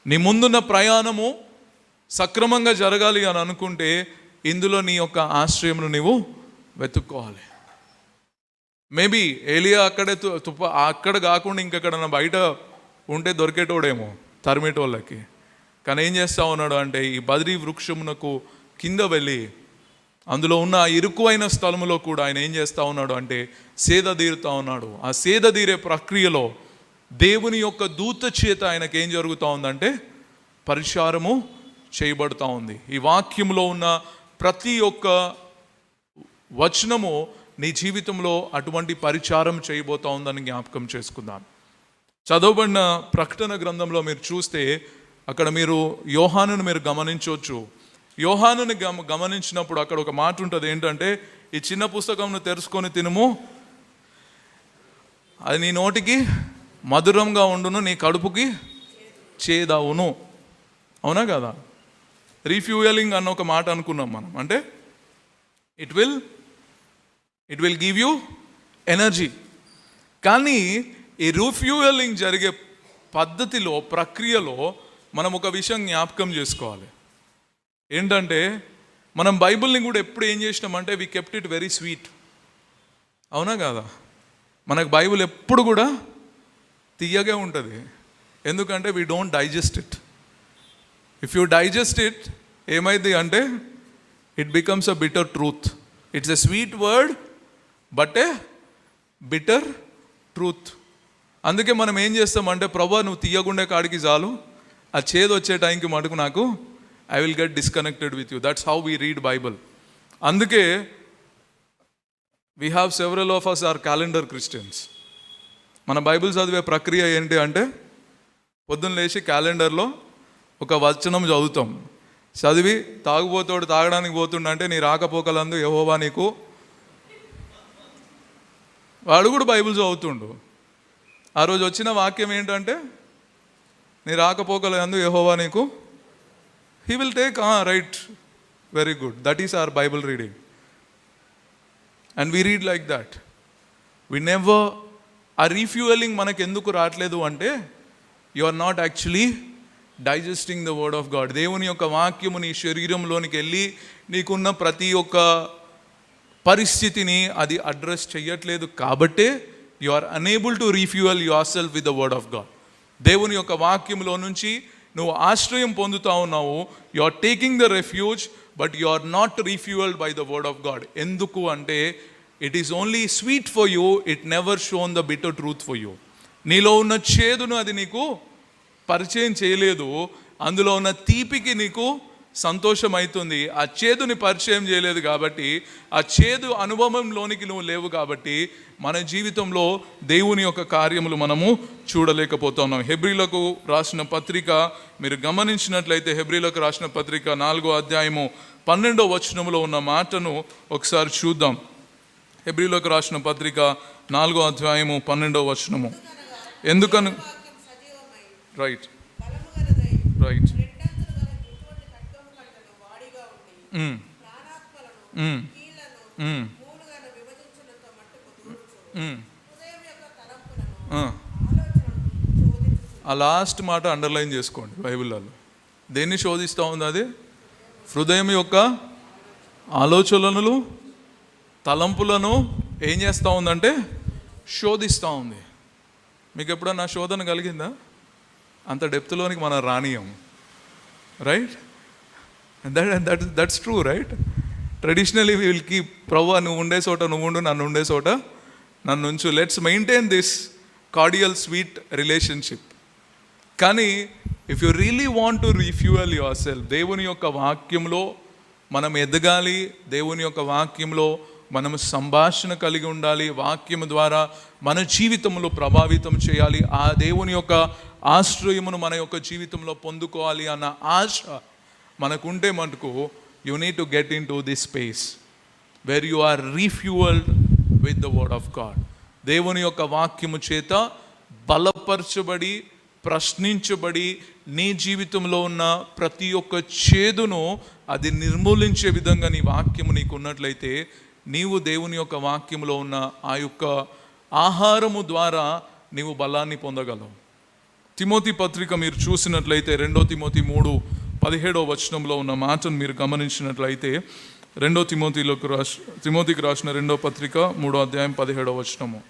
నీ ముందున్న ప్రయాణము సక్రమంగా జరగాలి అని అనుకుంటే ఇందులో నీ యొక్క ఆశ్రయమును నీవు వెతుక్కోవాలి. మేబీ ఏలియా అక్కడ కాకుండా ఇంకెక్కడన్నా బయట ఉంటే దొరికేటోడేమో తరిమేటోళ్ళకి. కానీ ఏం చేస్తూ ఉన్నాడు అంటే ఈ బద్రీ వృక్షమునకు కింద వెళ్ళి అందులో ఉన్న ఇరుకువైన స్థలములో కూడా ఆయన ఏం చేస్తూ ఉన్నాడు అంటే సేద తీరుతూ ఉన్నాడు. ఆ సేద తీరే ప్రక్రియలో దేవుని యొక్క దూత చేత ఆయనకి ఏం జరుగుతూ ఉందంటే పరిచారము చేయబడుతూ ఉంది. ఈ వాక్యంలో ఉన్న ప్రతి ఒక్క వచనము నీ జీవితంలో అటువంటి పరిచారం చేయబోతూ ఉందని జ్ఞాపకం చేసుకుందాం. చదవబడిన ప్రకటన గ్రంథంలో మీరు చూస్తే అక్కడ మీరు యోహానును మీరు గమనించవచ్చు. యోహానుని గమనించినప్పుడు అక్కడ ఒక మాట ఉంటుంది, ఏంటంటే ఈ చిన్న పుస్తకంను తెరుచుకొని తినుము, అది నీ నోటికి మధురంగా ఉండును, నీ కడుపుకి చేదవును. అవునా కదా? రీఫ్యూయలింగ్ అన్న ఒక మాట అనుకున్నాం మనం. అంటే it will give you energy. కానీ ఈ రీఫ్యూయలింగ్ జరిగే పద్ధతిలో, ప్రక్రియలో మనం ఒక విషయం జ్ఞాపకం చేసుకోవాలి. ఏంటంటే మనం బైబిల్ని కూడా ఎప్పుడు ఏం చేసినామంటే we kept it very sweet. అవునా కాదా? మనకు బైబిల్ ఎప్పుడు కూడా తీయగా ఉంటుంది. ఎందుకంటే we don't digest it. If you digest it ఏమైంది అంటే it becomes a bitter truth. It's a sweet word but a bitter truth. అందుకే మనం ఏం చేస్తామంటే ప్రభా నువ్వు తీయగుండే కాడికి చాలు, ఆ చేదు వచ్చే టైంకి మటుకు నాకు I will get disconnected with you. That's how we read Bible. అందుకే we have several of us are calendar Christians. మన బైబిల్ చదివే ప్రక్రియ ఏంటి అంటే పొద్దున్న లేచి క్యాలెండర్లో ఒక వచనం చదువుతాం. చదివి తాగుబోతోడు తాగడానికి పోతుండంటే నీ రాకపోకలందు యెహోవా నీకు, వాడు కూడా బైబిల్ చదువుతుండు. ఆ రోజు వచ్చిన వాక్యం ఏంటంటే నీ రాకపోకలందు యెహోవా నీకు, he will take right, very good, that is our Bible reading. And we read like that. We never, uh refuelling మనకు ఎందుకు రావట్లేదు అంటే you are not actually digesting the word of God. దేవుని యొక్క వాక్యము నీ శరీరంలోనికి వెళ్ళి నీకున్న ప్రతి ఒక్క పరిస్థితిని అది అడ్రస్ చెయ్యట్లేదు. కాబట్టే you are unable to refuel your self with the word of God. దేవుని యొక్క వాక్యంలో నుంచి నువ్వు ఆశ్రయం పొందుతా ఉన్నావు. You are taking the refuge but you are not refuelled by the word of God. ఎందుకు అంటే it is only sweet for you, it never shown the bitter truth for you. నీలో ఉన్న చేదును అది నీకు పరిచయం చేయలేదు. అందులో ఉన్న తీపికి నీకు సంతోషం అవుతుంది, ఆ చేదుని పరిచయం చేయలేదు. కాబట్టి ఆ చేదు అనుభవంలోనికి నువ్వు లేవు. కాబట్టి మన జీవితంలో దేవుని యొక్క కార్యములు మనము చూడలేకపోతున్నాం. హెబ్రీలకు రాసిన పత్రిక మీరు గమనించినట్లయితే హెబ్రీలకు రాసిన పత్రిక 4వ అధ్యాయము 12వ వచనములో ఉన్న మాటను ఒకసారి చూద్దాం. హెబ్రీలకు రాసిన పత్రిక 4వ అధ్యాయము 12వ వచనము. ఎందుకను రైట్ రైట్ ఆ లాస్ట్ మాట అండర్లైన్ చేసుకోండి బైబిల్లో. దేన్ని శోధిస్తూ ఉంది అది? హృదయం యొక్క ఆలోచనలు, తలంపులను ఏం చేస్తూ ఉందంటే శోధిస్తూ ఉంది. మీకు ఎప్పుడన్నా శోధన కలిగిందా? అంత డెప్త్లోనికి మనం రానియం, right? That's true, right? Traditionally we will keep, ప్రభు నువ్వు ఉండే చోట నువ్వు ఉండు, నన్ను ఉండే చోట నన్ను ఉంచు, let's maintain this cordial sweet relationship. కానీ if you really want to refuel your self, దేవుని యొక్క వాక్యంలో మనం ఎదగాలి, దేవుని యొక్క వాక్యంలో మనం సంభాషణ కలిగి ఉండాలి, వాక్యం ద్వారా మన జీవితంలో ప్రభావితం చేయాలి, ఆ దేవుని యొక్క ఆశ్రయమును మన యొక్క జీవితంలో పొందుకోవాలి అన్న ఆశ మనకుంటే మటుకు you need to get into this space where you are refuelled with the word of God. దేవుని యొక్క వాక్యము చేత బలపరచబడి, ప్రశ్నించబడి, నీ జీవితంలో ఉన్న ప్రతి ఒక్క చేదును అది నిర్మూలించే విధంగా నీ వాక్యము నీకు ఉన్నట్లయితే నీవు దేవుని యొక్క వాక్యంలో ఉన్న ఆ యొక్క ఆహారము ద్వారా నీవు బలాన్ని పొందగలవు. తిమోతి పత్రిక మీరు చూసినట్లయితే 2 తిమోతి 3:17 ఉన్న మాటను మీరు గమనించినట్లయితే, 2 తిమోతికి రాసిన 2వ పత్రిక 3:17.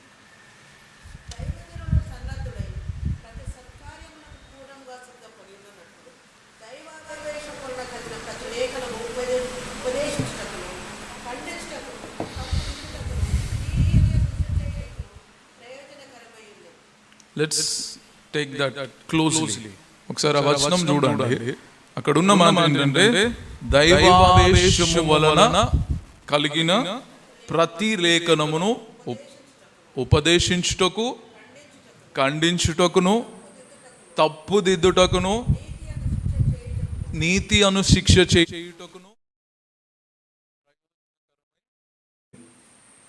Let's take that closely. ఒకసారి ఆ వచనం చూడండి. అక్కడ ఉన్న మాట ఏంటంటే, దైవావేశము వలన కలిగిన ప్రతి లేఖనమును ఉపదేశించుటకు, ఖండించుటకును, తప్పుదిద్దుటకును, నీతి అను శిక్ష చేయుటకును.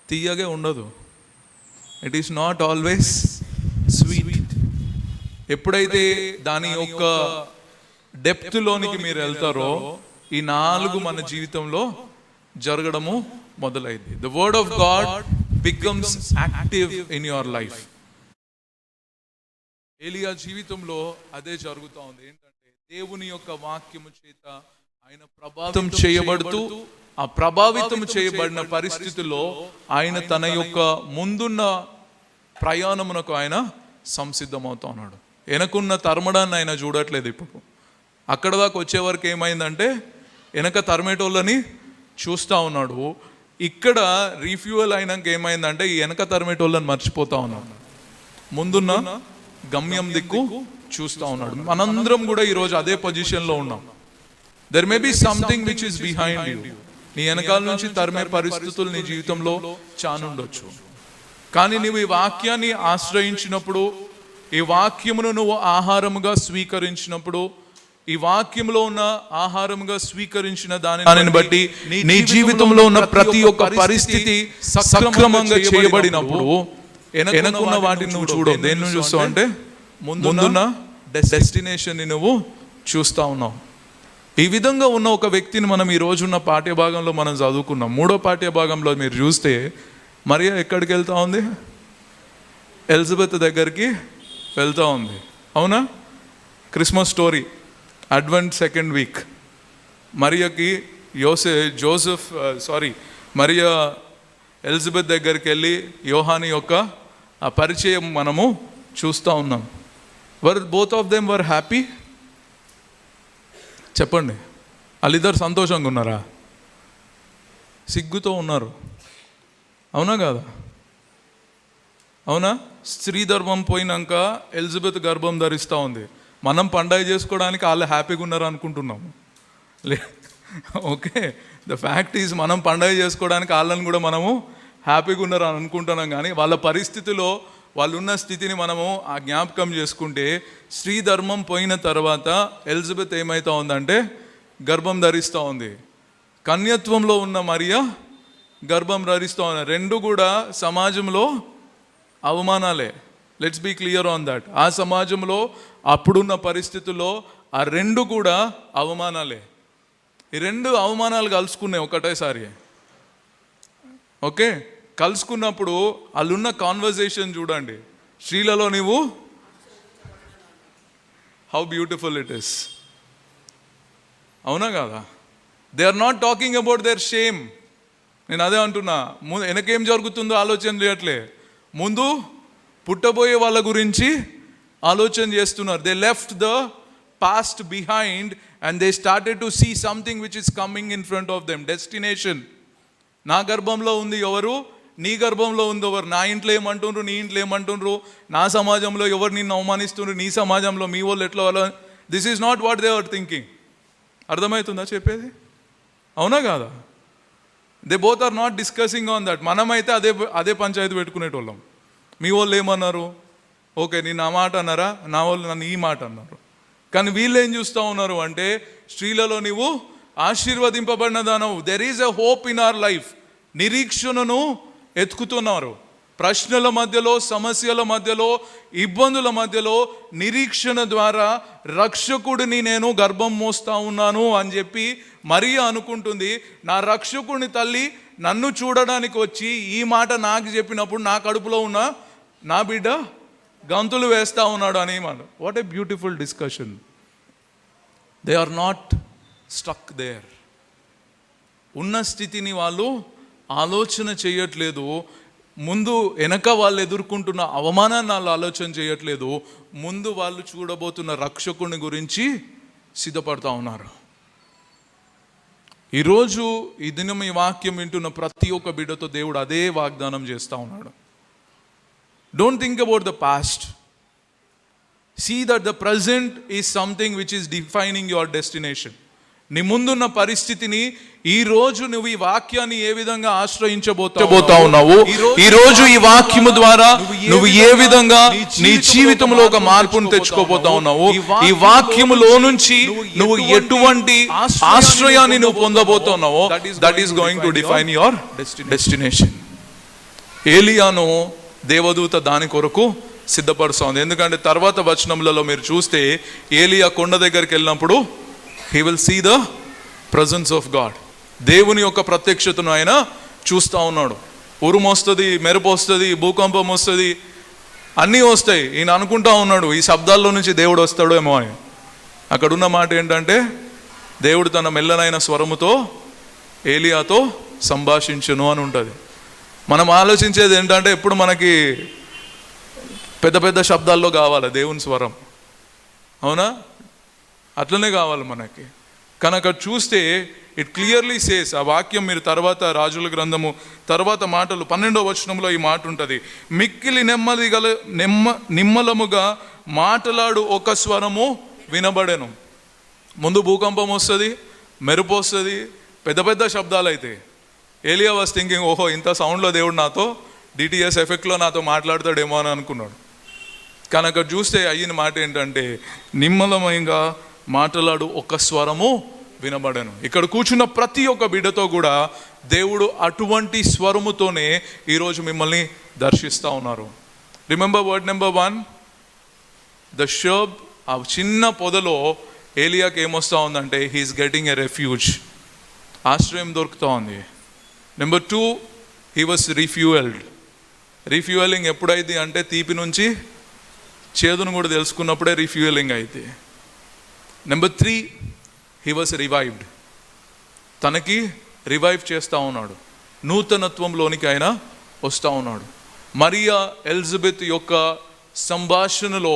తీయగా ఉండదు. It is not always sweet. ఎప్పుడైతే దాని యొక్క డెప్త్లోనికి మీరు వెళ్తారో ఈ 4 మన జీవితంలో జరగడము మొదలైంది. The word of God becomes active in your life. ఏలియా జీవితంలో అదే జరుగుతూ ఉంది. ఏంటంటే దేవుని యొక్క వాక్యము చేత ఆయన ప్రభావితం చేయబడుతూ, ఆ ప్రభావితం చేయబడిన పరిస్థితుల్లో ఆయన తన యొక్క ముందున్న ప్రయాణమునకు ఆయన సంసిద్ధమవుతా ఉన్నాడు. వెనకున్న తరమడాన్ని ఆయన చూడట్లేదు. ఇప్పుడు అక్కడ దాకా వచ్చే వరకు ఏమైందంటే వెనక తరిమేటోళ్ళని చూస్తూ ఉన్నాడు. ఇక్కడ రీఫ్యూయల్ అయినాక ఏమైందంటే ఈ వెనక తరిమేటోళ్ళని మర్చిపోతా ఉన్నాడు, ముందున్న గమ్యం దిక్కు చూస్తూ ఉన్నాడు. మనందరం కూడా ఈరోజు అదే పొజిషన్లో ఉన్నాం. There may be something which is behind you. నీ వెనకాల నుంచి తరిమే పరిస్థితులు నీ జీవితంలో చానుండొచ్చు. కానీ నువ్వు ఈ వాక్యాన్ని ఆశ్రయించినప్పుడు, ఈ వాక్యమును నువ్వు ఆహారముగా స్వీకరించినప్పుడు, ఈ వాక్యంలో ఉన్న ఆహారముగా స్వీకరించిన దానిని బట్టి నీ జీవితంలో ఉన్న ప్రతి ఒక్క పరిస్థితి సక్రమంగా చేయబడినప్పుడు వెనకున్న వాటిని నువ్వు చూడవు. దేన్ని చూస్తావు అంటే ముందున్న డెస్టినేషన్ని నువ్వు చూస్తా ఉన్నావు. ఈ విధంగా ఉన్న ఒక వ్యక్తిని మనం ఈ రోజున్న పాఠ్యభాగంలో మనం చదువుకున్నాం. 3వ పాఠ్యభాగంలో మీరు చూస్తే మరియా ఎక్కడికి వెళ్తా ఉంది? ఎలిజబెత్ దగ్గరికి వెళ్తూ ఉంది. అవునా? Christmas story, advent 2nd week. మరియకి మరియా ఎలిజబెత్ దగ్గరికి వెళ్ళి యోహాను యొక్క ఆ పరిచయం మనము చూస్తూ ఉన్నాం. Both of them were happy. చెప్పండి, వాళ్ళిద్దరు సంతోషంగా ఉన్నారా? సిగ్గుతో ఉన్నారు. అవునా కాదా? అవునా? స్త్రీ ధర్మం పోయినాక ఎలిజబెత్ గర్భం ధరిస్తూ ఉంది. మనం పండగ చేసుకోవడానికి వాళ్ళు హ్యాపీగా ఉన్నారు అనుకుంటున్నాము. ఓకే, ద ఫ్యాక్ట్ ఈజ్ మనం పండగ చేసుకోవడానికి వాళ్ళని కూడా మనము హ్యాపీగా ఉన్నారు అని అనుకుంటున్నాం. కానీ వాళ్ళ పరిస్థితిలో వాళ్ళు ఉన్న స్థితిని మనము ఆ జ్ఞాపకం చేసుకుంటే, స్త్రీ ధర్మం పోయిన తర్వాత ఎలిజబెత్ ఏమవుతా ఉందంటే గర్భం ధరిస్తూ ఉంది. కన్యత్వంలో ఉన్న మరియా గర్భం ధరిస్తూ ఉన్నారు. 2 కూడా సమాజంలో అవమానాలే. Let's be clear on that. ఆ సమాజంలో అప్పుడున్న పరిస్థితుల్లో ఆ 2 కూడా అవమానాలే. ఈ 2 అవమానాలు కలుసుకున్నాయి ఒకటేసారి. ఓకే, కలుసుకున్నప్పుడు వాళ్ళున్న కాన్వర్జేషన్ చూడండి. స్త్రీలలో నీవు హౌ బ్యూటిఫుల్ ఇట్ ఇస్. అవునా కదా? They are not talking about their shame. నేను అదే అంటున్నా, వెనకేం జరుగుతుందో ఆలోచన చేయట్లే, ముందు పుట్టబోయే వాళ్ళ గురించి ఆలోచన చేస్తున్నారు. They left the past behind and they started to see something which is coming in front of them, destination. నా గర్భంలో ఉంది ఎవరు, నీ గర్భంలో ఉంది ఎవరు, నా ఇంట్లో ఏమంటుండ్రు, నీ ఇంట్లో ఏమంటుండ్రు, నా సమాజంలో ఎవరు నిన్ను అవమానిస్తుండ్రు, నీ సమాజంలో మీ వాళ్ళు ఎట్లా వాళ్ళ. This is not what they are thinking. అర్థమవుతుందా చెప్పేది? అవునా కాదా? They both are not discussing on that. మనమైతే అదే పంచాయతీ పెట్టుకునేటోళ్ళం. మీ వాళ్ళు ఏమన్నారు, ఓకే నేను నా మాట అన్నారా, నా వాళ్ళు నన్ను ఈ మాట అన్నారు. కానీ వీళ్ళు ఏం చూస్తూ ఉన్నారు అంటే, స్త్రీలలో నీవు ఆశీర్వదింపబడిన దానవు. There is a hope in our life. నిరీక్షణను ఎత్తుకుతున్నారు. ప్రశ్నల మధ్యలో, సమస్యల మధ్యలో, ఇబ్బందుల మధ్యలో నిరీక్షణ ద్వారా రక్షకుడిని నేను గర్భం మోస్తా ఉన్నాను అని చెప్పి మరియా అనుకుంటుంది. నా రక్షకుడిని తల్లి నన్ను చూడడానికి వచ్చి ఈ మాట నాకు చెప్పినప్పుడు నా కడుపులో ఉన్న నా బిడ్డ గంతులు వేస్తూ ఉన్నాడు అని మాట. What a beautiful discussion. They are not stuck there. ఉన్న స్థితిని వాళ్ళు ఆలోచన చేయట్లేదు. ముందు వెనక వాళ్ళు ఎదుర్కొంటున్న అవమానాన్ని వాళ్ళు ఆలోచన చేయట్లేదు. ముందు వాళ్ళు చూడబోతున్న రక్షకుని గురించి సిద్ధపడతా ఉన్నారు. ఈరోజు ఈ దినం ఈ వాక్యం వింటున్న ప్రతి ఒక్క బిడ్డతో దేవుడు అదే వాగ్దానం చేస్తూ ఉన్నాడు. Don't think about the past. See that the present is something which is defining your destination. నీ ముందున్న పరిస్థితిని ఈ రోజు నువ్వు ఈ వాక్యాన్ని ఏ విధంగా ఆశ్రయించబోతా ఉన్నావు, ఈ రోజు ఈ వాక్యము ద్వారా నువ్వు ఏ విధంగా నీ జీవితంలో ఒక మార్పును తెచ్చుకోబోతా ఉన్నావు, ఈ వాక్యములో నుంచి నువ్వు ఎటువంటి ఆశ్రయాన్ని నువ్వు పొందబోతున్నావో, that is going to define your destination. ఏలియాను దేవదూత దాని కొరకు సిద్ధపరుస్తోంది. ఎందుకంటే తర్వాత వచనములలో మీరు చూస్తే ఏలియా కొండ దగ్గరికి వెళ్ళినప్పుడు he will see the presence of God. దేవుని యొక్క ప్రత్యక్షతను ఆయన చూస్తూ ఉన్నాడు. ఉరుము వస్తుంది, మెరుపు వస్తుంది, భూకంపం వస్తుంది, అన్నీ వస్తాయి. ఈయన అనుకుంటా ఉన్నాడు ఈ శబ్దాల్లో నుంచి దేవుడు వస్తాడో ఏమో అని. అక్కడున్న మాట ఏంటంటే, దేవుడు తన మెల్లనైన స్వరముతో ఏలియాతో సంభాషించును అని ఉంటుంది. మనం ఆలోచించేది ఏంటంటే, ఎప్పుడు మనకి పెద్ద పెద్ద శబ్దాల్లో కావాలి దేవుని స్వరం, అవునా? అట్లనే కావాలి మనకి. కానీ అక్కడ చూస్తే ఇట్ క్లియర్లీ సేస్, ఆ వాక్యం మీరు తర్వాత రాజుల గ్రంథము తర్వాత మాటలు 12వ వచనంలో ఈ మాట ఉంటుంది. మిక్కిలి నిమ్మలముగా మాటలాడు ఒక స్వరము వినబడెను. ముందు భూకంపం వస్తుంది, మెరుపు వస్తుంది, పెద్ద పెద్ద శబ్దాలు అయితే ఏలియా వాస్ థింకింగ్, ఓహో ఇంత సౌండ్లో దేవుడు నాతో డిటిఎస్ ఎఫెక్ట్లో నాతో మాట్లాడతాడేమో అని అనుకున్నాడు. కానీ అక్కడ చూస్తే అయిన మాట ఏంటంటే, నిమ్మలమయంగా మాట్లాడు ఒక స్వరము వినబడను. ఇక్కడ కూర్చున్న ప్రతి ఒక్క బిడ్డతో కూడా దేవుడు అటువంటి స్వరముతోనే ఈరోజు మిమ్మల్ని దర్శిస్తూ ఉన్నారు. Remember word number 1, the shrub. ఆ చిన్న పొదలో ఏలియాకి ఏమొస్తూ ఉందంటే, హీఈస్ గెటింగ్ ఎ రెఫ్యూజ్, ఆశ్రయం దొరుకుతూ ఉంది. Number 2, he was refuelled. Refuelling ఎప్పుడైతే అంటే, తీపి నుంచి చేదును కూడా తెలుసుకున్నప్పుడే రిఫ్యూయలింగ్ అయితే. Number 3, he was revived. తనకి రివైవ్ చేస్తూ ఉన్నాడు, నూతనత్వంలోనికి ఆయన వస్తూ ఉన్నాడు. మరియా ఎలిజబెత్ యొక్క సంభాషణలో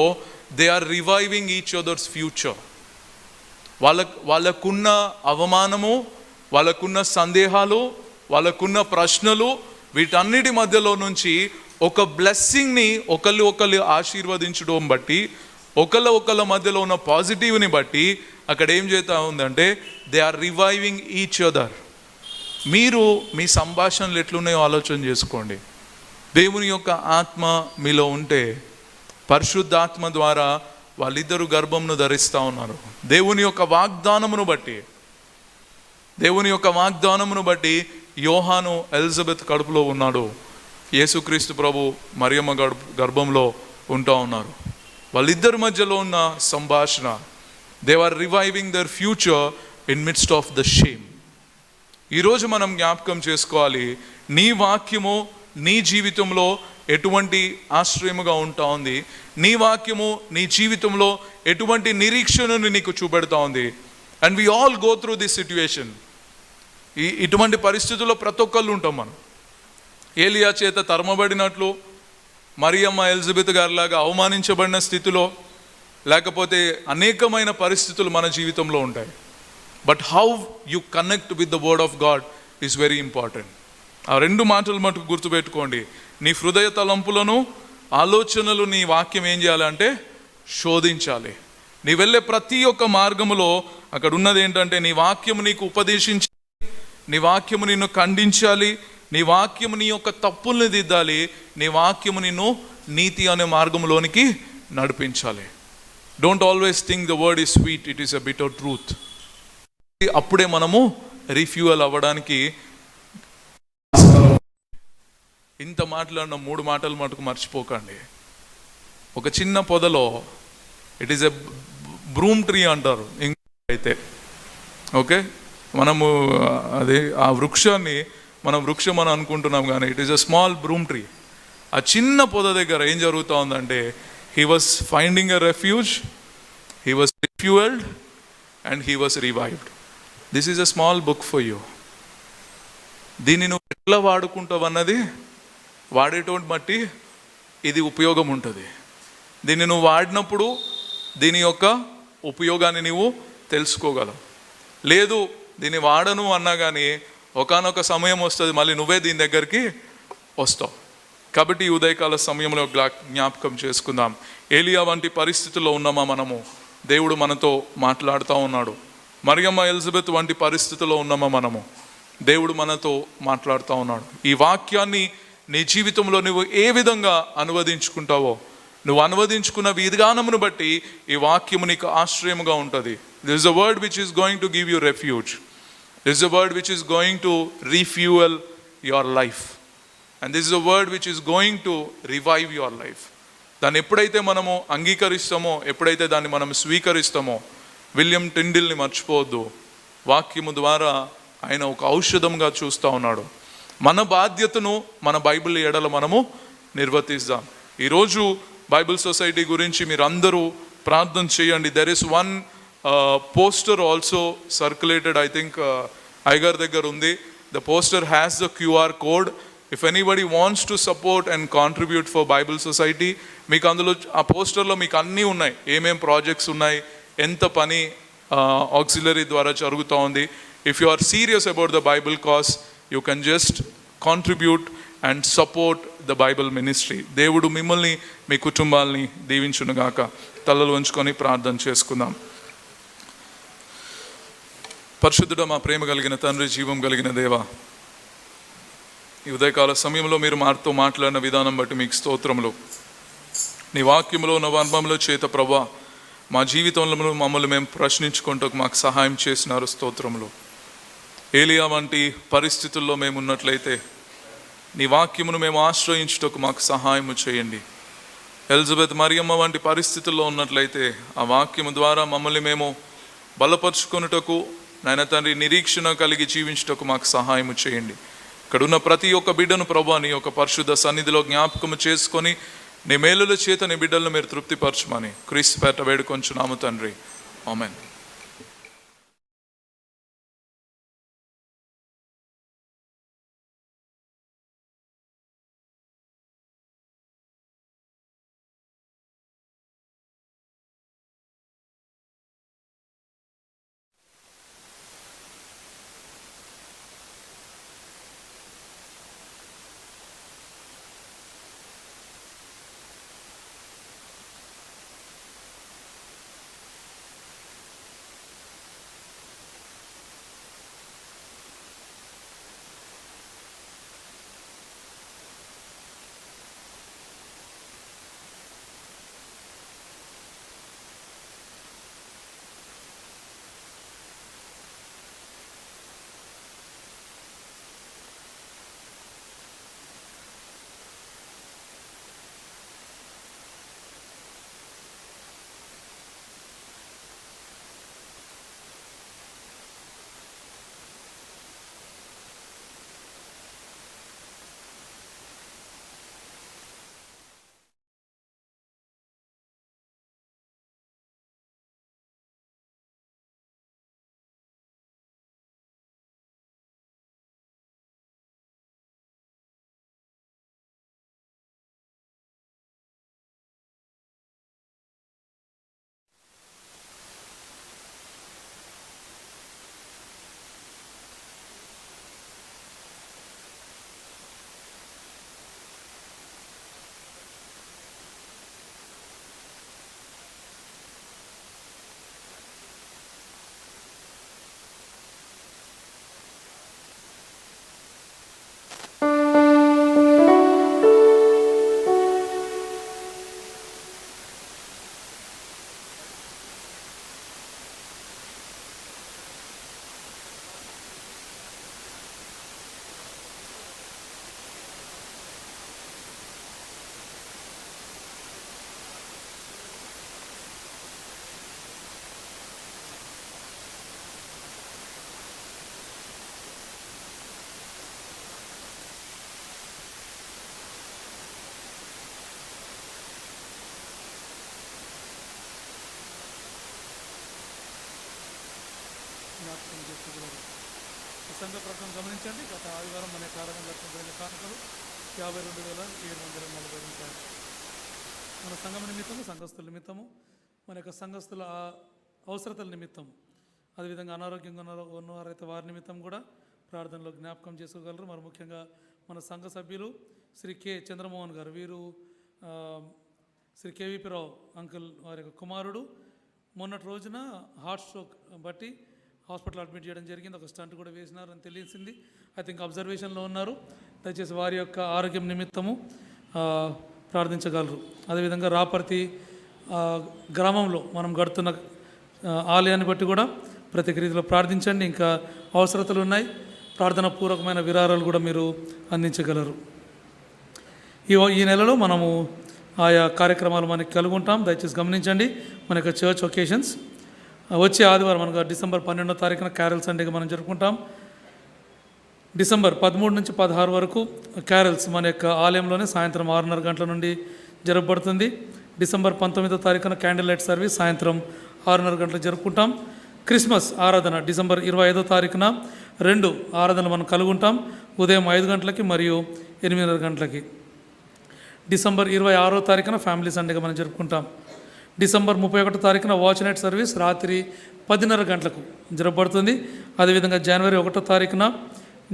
they are reviving each others future. వాళ్ళకున్న అవమానము, వాళ్ళకున్న సందేహాలు, వాళ్ళకున్న ప్రశ్నలు, వీటన్నిటి మధ్యలో నుంచి ఒక బ్లెస్సింగ్ని ఒకళ్ళు ఆశీర్వదించడం బట్టి, ఒకళ్ళ మధ్యలో ఉన్న పాజిటివ్ని బట్టి అక్కడ ఏం చేస్తూ ఉందంటే, they are reviving each other. మీరు మీ సంభాషణలు ఎట్లున్నాయో ఆలోచన చేసుకోండి. దేవుని యొక్క ఆత్మ మీలో ఉంటే, పరిశుద్ధాత్మ ద్వారా వాళ్ళిద్దరు గర్భంను ధరిస్తూ ఉన్నారు. దేవుని యొక్క వాగ్దానమును బట్టి యోహాను ఎలిజబెత్ కడుపులో ఉన్నాడు. యేసుక్రీస్తు ప్రభు మరియమ్మ గర్భంలో ఉంటా ఉన్నారు. వాళ్ళిద్దరి మధ్యలో ఉన్న సంభాషణ, they are reviving their future in midst of the shame. ఈరోజు మనం జ్ఞాపకం చేసుకోవాలి, నీ వాక్యము నీ జీవితంలో ఎటువంటి ఆశ్రయముగా ఉంటా ఉంది, నీ వాక్యము నీ జీవితంలో ఎటువంటి నిరీక్షణను నీకు చూపెడతా ఉంది. And we all go through this situation. ఇటువంటి పరిస్థితుల్లో ప్రతి ఒక్కళ్ళు ఉంటాం మనం. ఏలియా చేత తరమబడినట్లు, మరియమ్మ ఎలిజబెత్ గారిలాగా అవమానించబడిన స్థితిలో, లేకపోతే అనేకమైన పరిస్థితులు మన జీవితంలో ఉంటాయి. But how you connect with the word of God is very important. ఆ రెండు మాటలు మటుకు గుర్తుపెట్టుకోండి. నీ హృదయ తలంపులను, ఆలోచనలు నీ వాక్యం ఏం చేయాలంటే శోధించాలి. నీ వెళ్ళే ప్రతి ఒక్క మార్గములో అక్కడ ఉన్నది ఏంటంటే నీ వాక్యము నీకు ఉపదేశించాలి, నీ వాక్యము నిన్ను ఖండించాలి, నీ వాక్యము నీ యొక్క తప్పుల్ని దిద్దాలి, నీ వాక్యము నిన్ను నీతి అనే మార్గంలోనికి నడిపించాలి. Don't always think the word is sweet, it is a bitter truth. అప్పుడే మనము రిఫ్యూయల్ అవ్వడానికి. ఇంత మాట్లాడిన 3 మాటలు మటుకు మర్చిపోకండి. ఒక చిన్న పొదలో, it is a broom tree అంటారు అయితే, ఓకే, మనము అది ఆ వృక్షాన్ని మనం వృక్షం అని అనుకుంటున్నాం, కానీ it is a small broom tree. ఆ చిన్న పొద దగ్గర ఏం జరుగుతూ ఉందంటే, he was finding a refuge, he was refuelled and he was revived. This is a small book for you. దీన్ని నువ్వు ఎట్లా వాడుకుంటావు అన్నది వాడేటువంటి బట్టి ఇది ఉపయోగం ఉంటుంది. దీన్ని నువ్వు వాడినప్పుడు దీని యొక్క ఉపయోగాన్ని నువ్వు తెలుసుకోగలవు. లేదు దీన్ని వాడను అన్నా కానీ ఒకానొక సమయం వస్తుంది, మళ్ళీ నువ్వే దీని దగ్గరికి వస్తావు. కాబట్టి ఈ ఉదయకాల సమయంలో జ్ఞాపకం చేసుకుందాం. ఏలియా వంటి పరిస్థితుల్లో ఉన్నామా మనము? దేవుడు మనతో మాట్లాడుతూ ఉన్నాడు. మరియమ్మ ఎలిజబెత్ వంటి పరిస్థితుల్లో ఉన్నామా మనము? దేవుడు మనతో మాట్లాడుతూ ఉన్నాడు. ఈ వాక్యాన్ని నీ జీవితంలో నువ్వు ఏ విధంగా అనువదించుకుంటావో, నువ్వు అనువదించుకున్న విధానమును బట్టి ఈ వాక్యము నీకు ఆశ్రయముగా ఉంటుంది. This is a word which is going to give you refuge. This is a word which is going to refuel your life. And this is a word which is going to revive your life. దాన్ని ఎప్పుడైతే మనము అంగీకరిస్తామో, ఎప్పుడైతే దాన్ని మనం స్వీకరిస్తామో, William టిండిల్ని మర్చిపోవద్దు. వాక్యము ద్వారా ఆయన ఒక ఔషధంగా చూస్తూ ఉన్నాడు. మన బాధ్యతను మన బైబిల్ ఎడల మనము నిర్వర్తిస్తాం. ఈరోజు బైబిల్ సొసైటీ గురించి మీరు అందరూ ప్రార్థన చేయండి. There is one poster also circulated, I think Iger దగ్గర ఉంది. The poster has the QR code. If anybody wants to support and contribute for Bible society, మీకు అందులో ఆ పోస్టర్లో మీకు అన్నీ ఉన్నాయి, ఏమేం ప్రాజెక్ట్స్ ఉన్నాయి, ఎంత పని ఆక్సిలరీ ద్వారా జరుగుతూ ఉంది. If you are serious about the Bible cause, you can just contribute and support the Bible ministry. దేవుడు మిమ్మల్ని, మీ కుటుంబాలని దీవించునుగాక. తలలు ఉంచుకొని ప్రార్థన చేసుకుందాం. పరిశుద్ధుడ, మా ప్రేమ కలిగిన తండ్రి, జీవం కలిగిన దేవ, ఈ ఉదయకాల సమయంలో మీరు మాతో మాట్లాడిన విధానం బట్టి మీకు స్తోత్రములు. నీ వాక్యంలో ఉన్న అనుభవంలో చేత ప్రభా, మా జీవితంలో మమ్మల్ని మేము ప్రశ్నించుకుంటూ మాకు సహాయం చేసినారు. స్తోత్రములు. ఏలియా వంటి పరిస్థితుల్లో మేము ఉన్నట్లయితే నీ వాక్యమును మేము ఆశ్రయించుటకు మాకు సహాయము చేయండి. ఎలిజబెత్, మరియమ్మ వంటి పరిస్థితుల్లో ఉన్నట్లయితే ఆ వాక్యము ద్వారా మమ్మల్ని మేము బలపరుచుకొనుటకు, నాయన తండ్రి, నిరీక్షణ కలిగి జీవించుటకు మాకు సహాయము చేయండి. ఇక్కడ ఉన్న ప్రతి ఒక్క బిడ్డను ప్రభా నీ యొక్క పరిశుద్ధ సన్నిధిలో జ్ఞాపకము చేసుకొని నీ మేలుల చేత నీ బిడ్డలను మీరు తృప్తిపరచమని క్రీస్తు పేట వేడుకొంచున్నాము తండ్రి. ఆమెన్. రెండో ప్రకటన గమనించండి. గత ఆదివారం మన ఆరాధన లక్షణ కానుకలు 52,740 రూపాయలు. మన సంఘం నిమిత్తము, సంఘస్థుల నిమిత్తము, మన యొక్క సంఘస్థుల అవసరతల నిమిత్తం, అదేవిధంగా అనారోగ్యంగా ఉన్నవారైతే వారి నిమిత్తం కూడా ప్రార్థనలో జ్ఞాపకం చేసుకోగలరు. మరి ముఖ్యంగా మన సంఘ సభ్యులు శ్రీ కె చంద్రమోహన్ గారు, వీరు శ్రీ కేవీపీ రావు అంకుల్ వారి యొక్క కుమారుడు మొన్నటి రోజున హార్ట్ స్ట్రోక్ బట్టి హాస్పిటల్ అడ్మిట్ చేయడం జరిగింది. ఒక స్టంట్ కూడా వేసినారని తెలిసింది. ఐ థింక్ అబ్జర్వేషన్లో ఉన్నారు. దయచేసి వారి యొక్క ఆరోగ్యం నిమిత్తము ప్రార్థించగలరు. అదేవిధంగా రాపర్తి గ్రామంలో మనం గడుతున్న ఆలయాన్ని బట్టి కూడా ప్రత్యేక రీతిలో ప్రార్థించండి. ఇంకా అవసరతలు ఉన్నాయి, ప్రార్థన పూర్వకమైన విరాళాలు కూడా మీరు అందించగలరు. ఈ నెలలో మనము ఆయా కార్యక్రమాలు మనకి కలుగుంటాం. దయచేసి గమనించండి. మన యొక్క చర్చ్ ఒకేషన్స్ వచ్చే ఆదివారం మనకు డిసెంబర్ 12వ తారీఖున క్యారల్ సండేగా మనం జరుపుకుంటాం. డిసెంబర్ 13 నుంచి 16 వరకు క్యారల్స్ మన యొక్క ఆలయంలోనే సాయంత్రం 6:30 గంటల నుండి జరపబడుతుంది. డిసెంబర్ 19వ తారీఖున క్యాండిల్ లైట్ సర్వీస్ సాయంత్రం 6:30 గంటలకు జరుపుకుంటాం. క్రిస్మస్ ఆరాధన డిసెంబర్ 25వ తారీఖున 2 ఆరాధనలు మనం కలుగుంటాం. ఉదయం 5 గంటలకి మరియు 8:30 గంటలకి. డిసెంబర్ 26వ తారీఖున ఫ్యామిలీ సండేగా మనం జరుపుకుంటాం. డిసెంబర్ 31వ తారీఖున వాచ్ నైట్ సర్వీస్ రాత్రి 10:30 గంటలకు జరపబడుతుంది. అదేవిధంగా జనవరి 1వ తారీఖున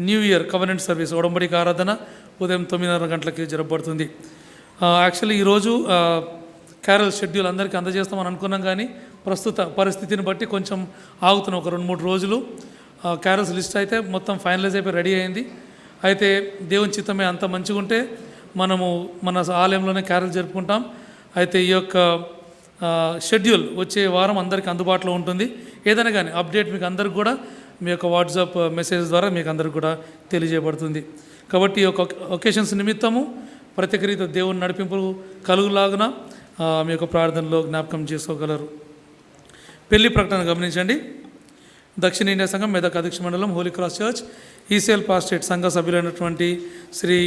న్యూ ఇయర్ కవెనెంట్ సర్వీస్ ఒడంబడిక ఆరాధన ఉదయం 9:30 గంటలకి జరపబడుతుంది. యాక్చువల్లీ ఈరోజు క్యారల్ షెడ్యూల్ అందరికీ అందజేస్తామని అనుకున్నాం, కానీ ప్రస్తుత పరిస్థితిని బట్టి కొంచెం ఆగుతున్నాం. ఒక 2-3 రోజులు క్యారల్స్ లిస్ట్ అయితే మొత్తం ఫైనలైజ్ అయిపోయి రెడీ అయింది. అయితే దేవుని చిత్తమే అంత మంచిగా ఉంటే మనము మన ఆలయంలోనే క్యారల్ జరుపుకుంటాం. అయితే ఈ యొక్క షెడ్యూల్ వచ్చే వారం అందరికీ అందుబాటులో ఉంటుంది. ఏదైనా కానీ అప్డేట్ మీకు అందరికి కూడా మీ యొక్క వాట్సాప్ మెసేజ్ ద్వారా మీకు అందరికి కూడా తెలియజేయబడుతుంది. కాబట్టి ఈ యొక్క ఒకేషన్స్ నిమిత్తము ప్రత్యేక రీతిలో దేవుని నడిపింపు కలుగులాగున మీ యొక్క ప్రార్థనలో జ్ఞాపకం చేసుకోగలరు. పెళ్లి ప్రకటన గమనించండి. దక్షిణ ఇండియా సంఘం మెదక్ అధ్యక్ష మండలం Holi cross church ECL pastorate సంఘ సభ్యులైనటువంటి శ్రీ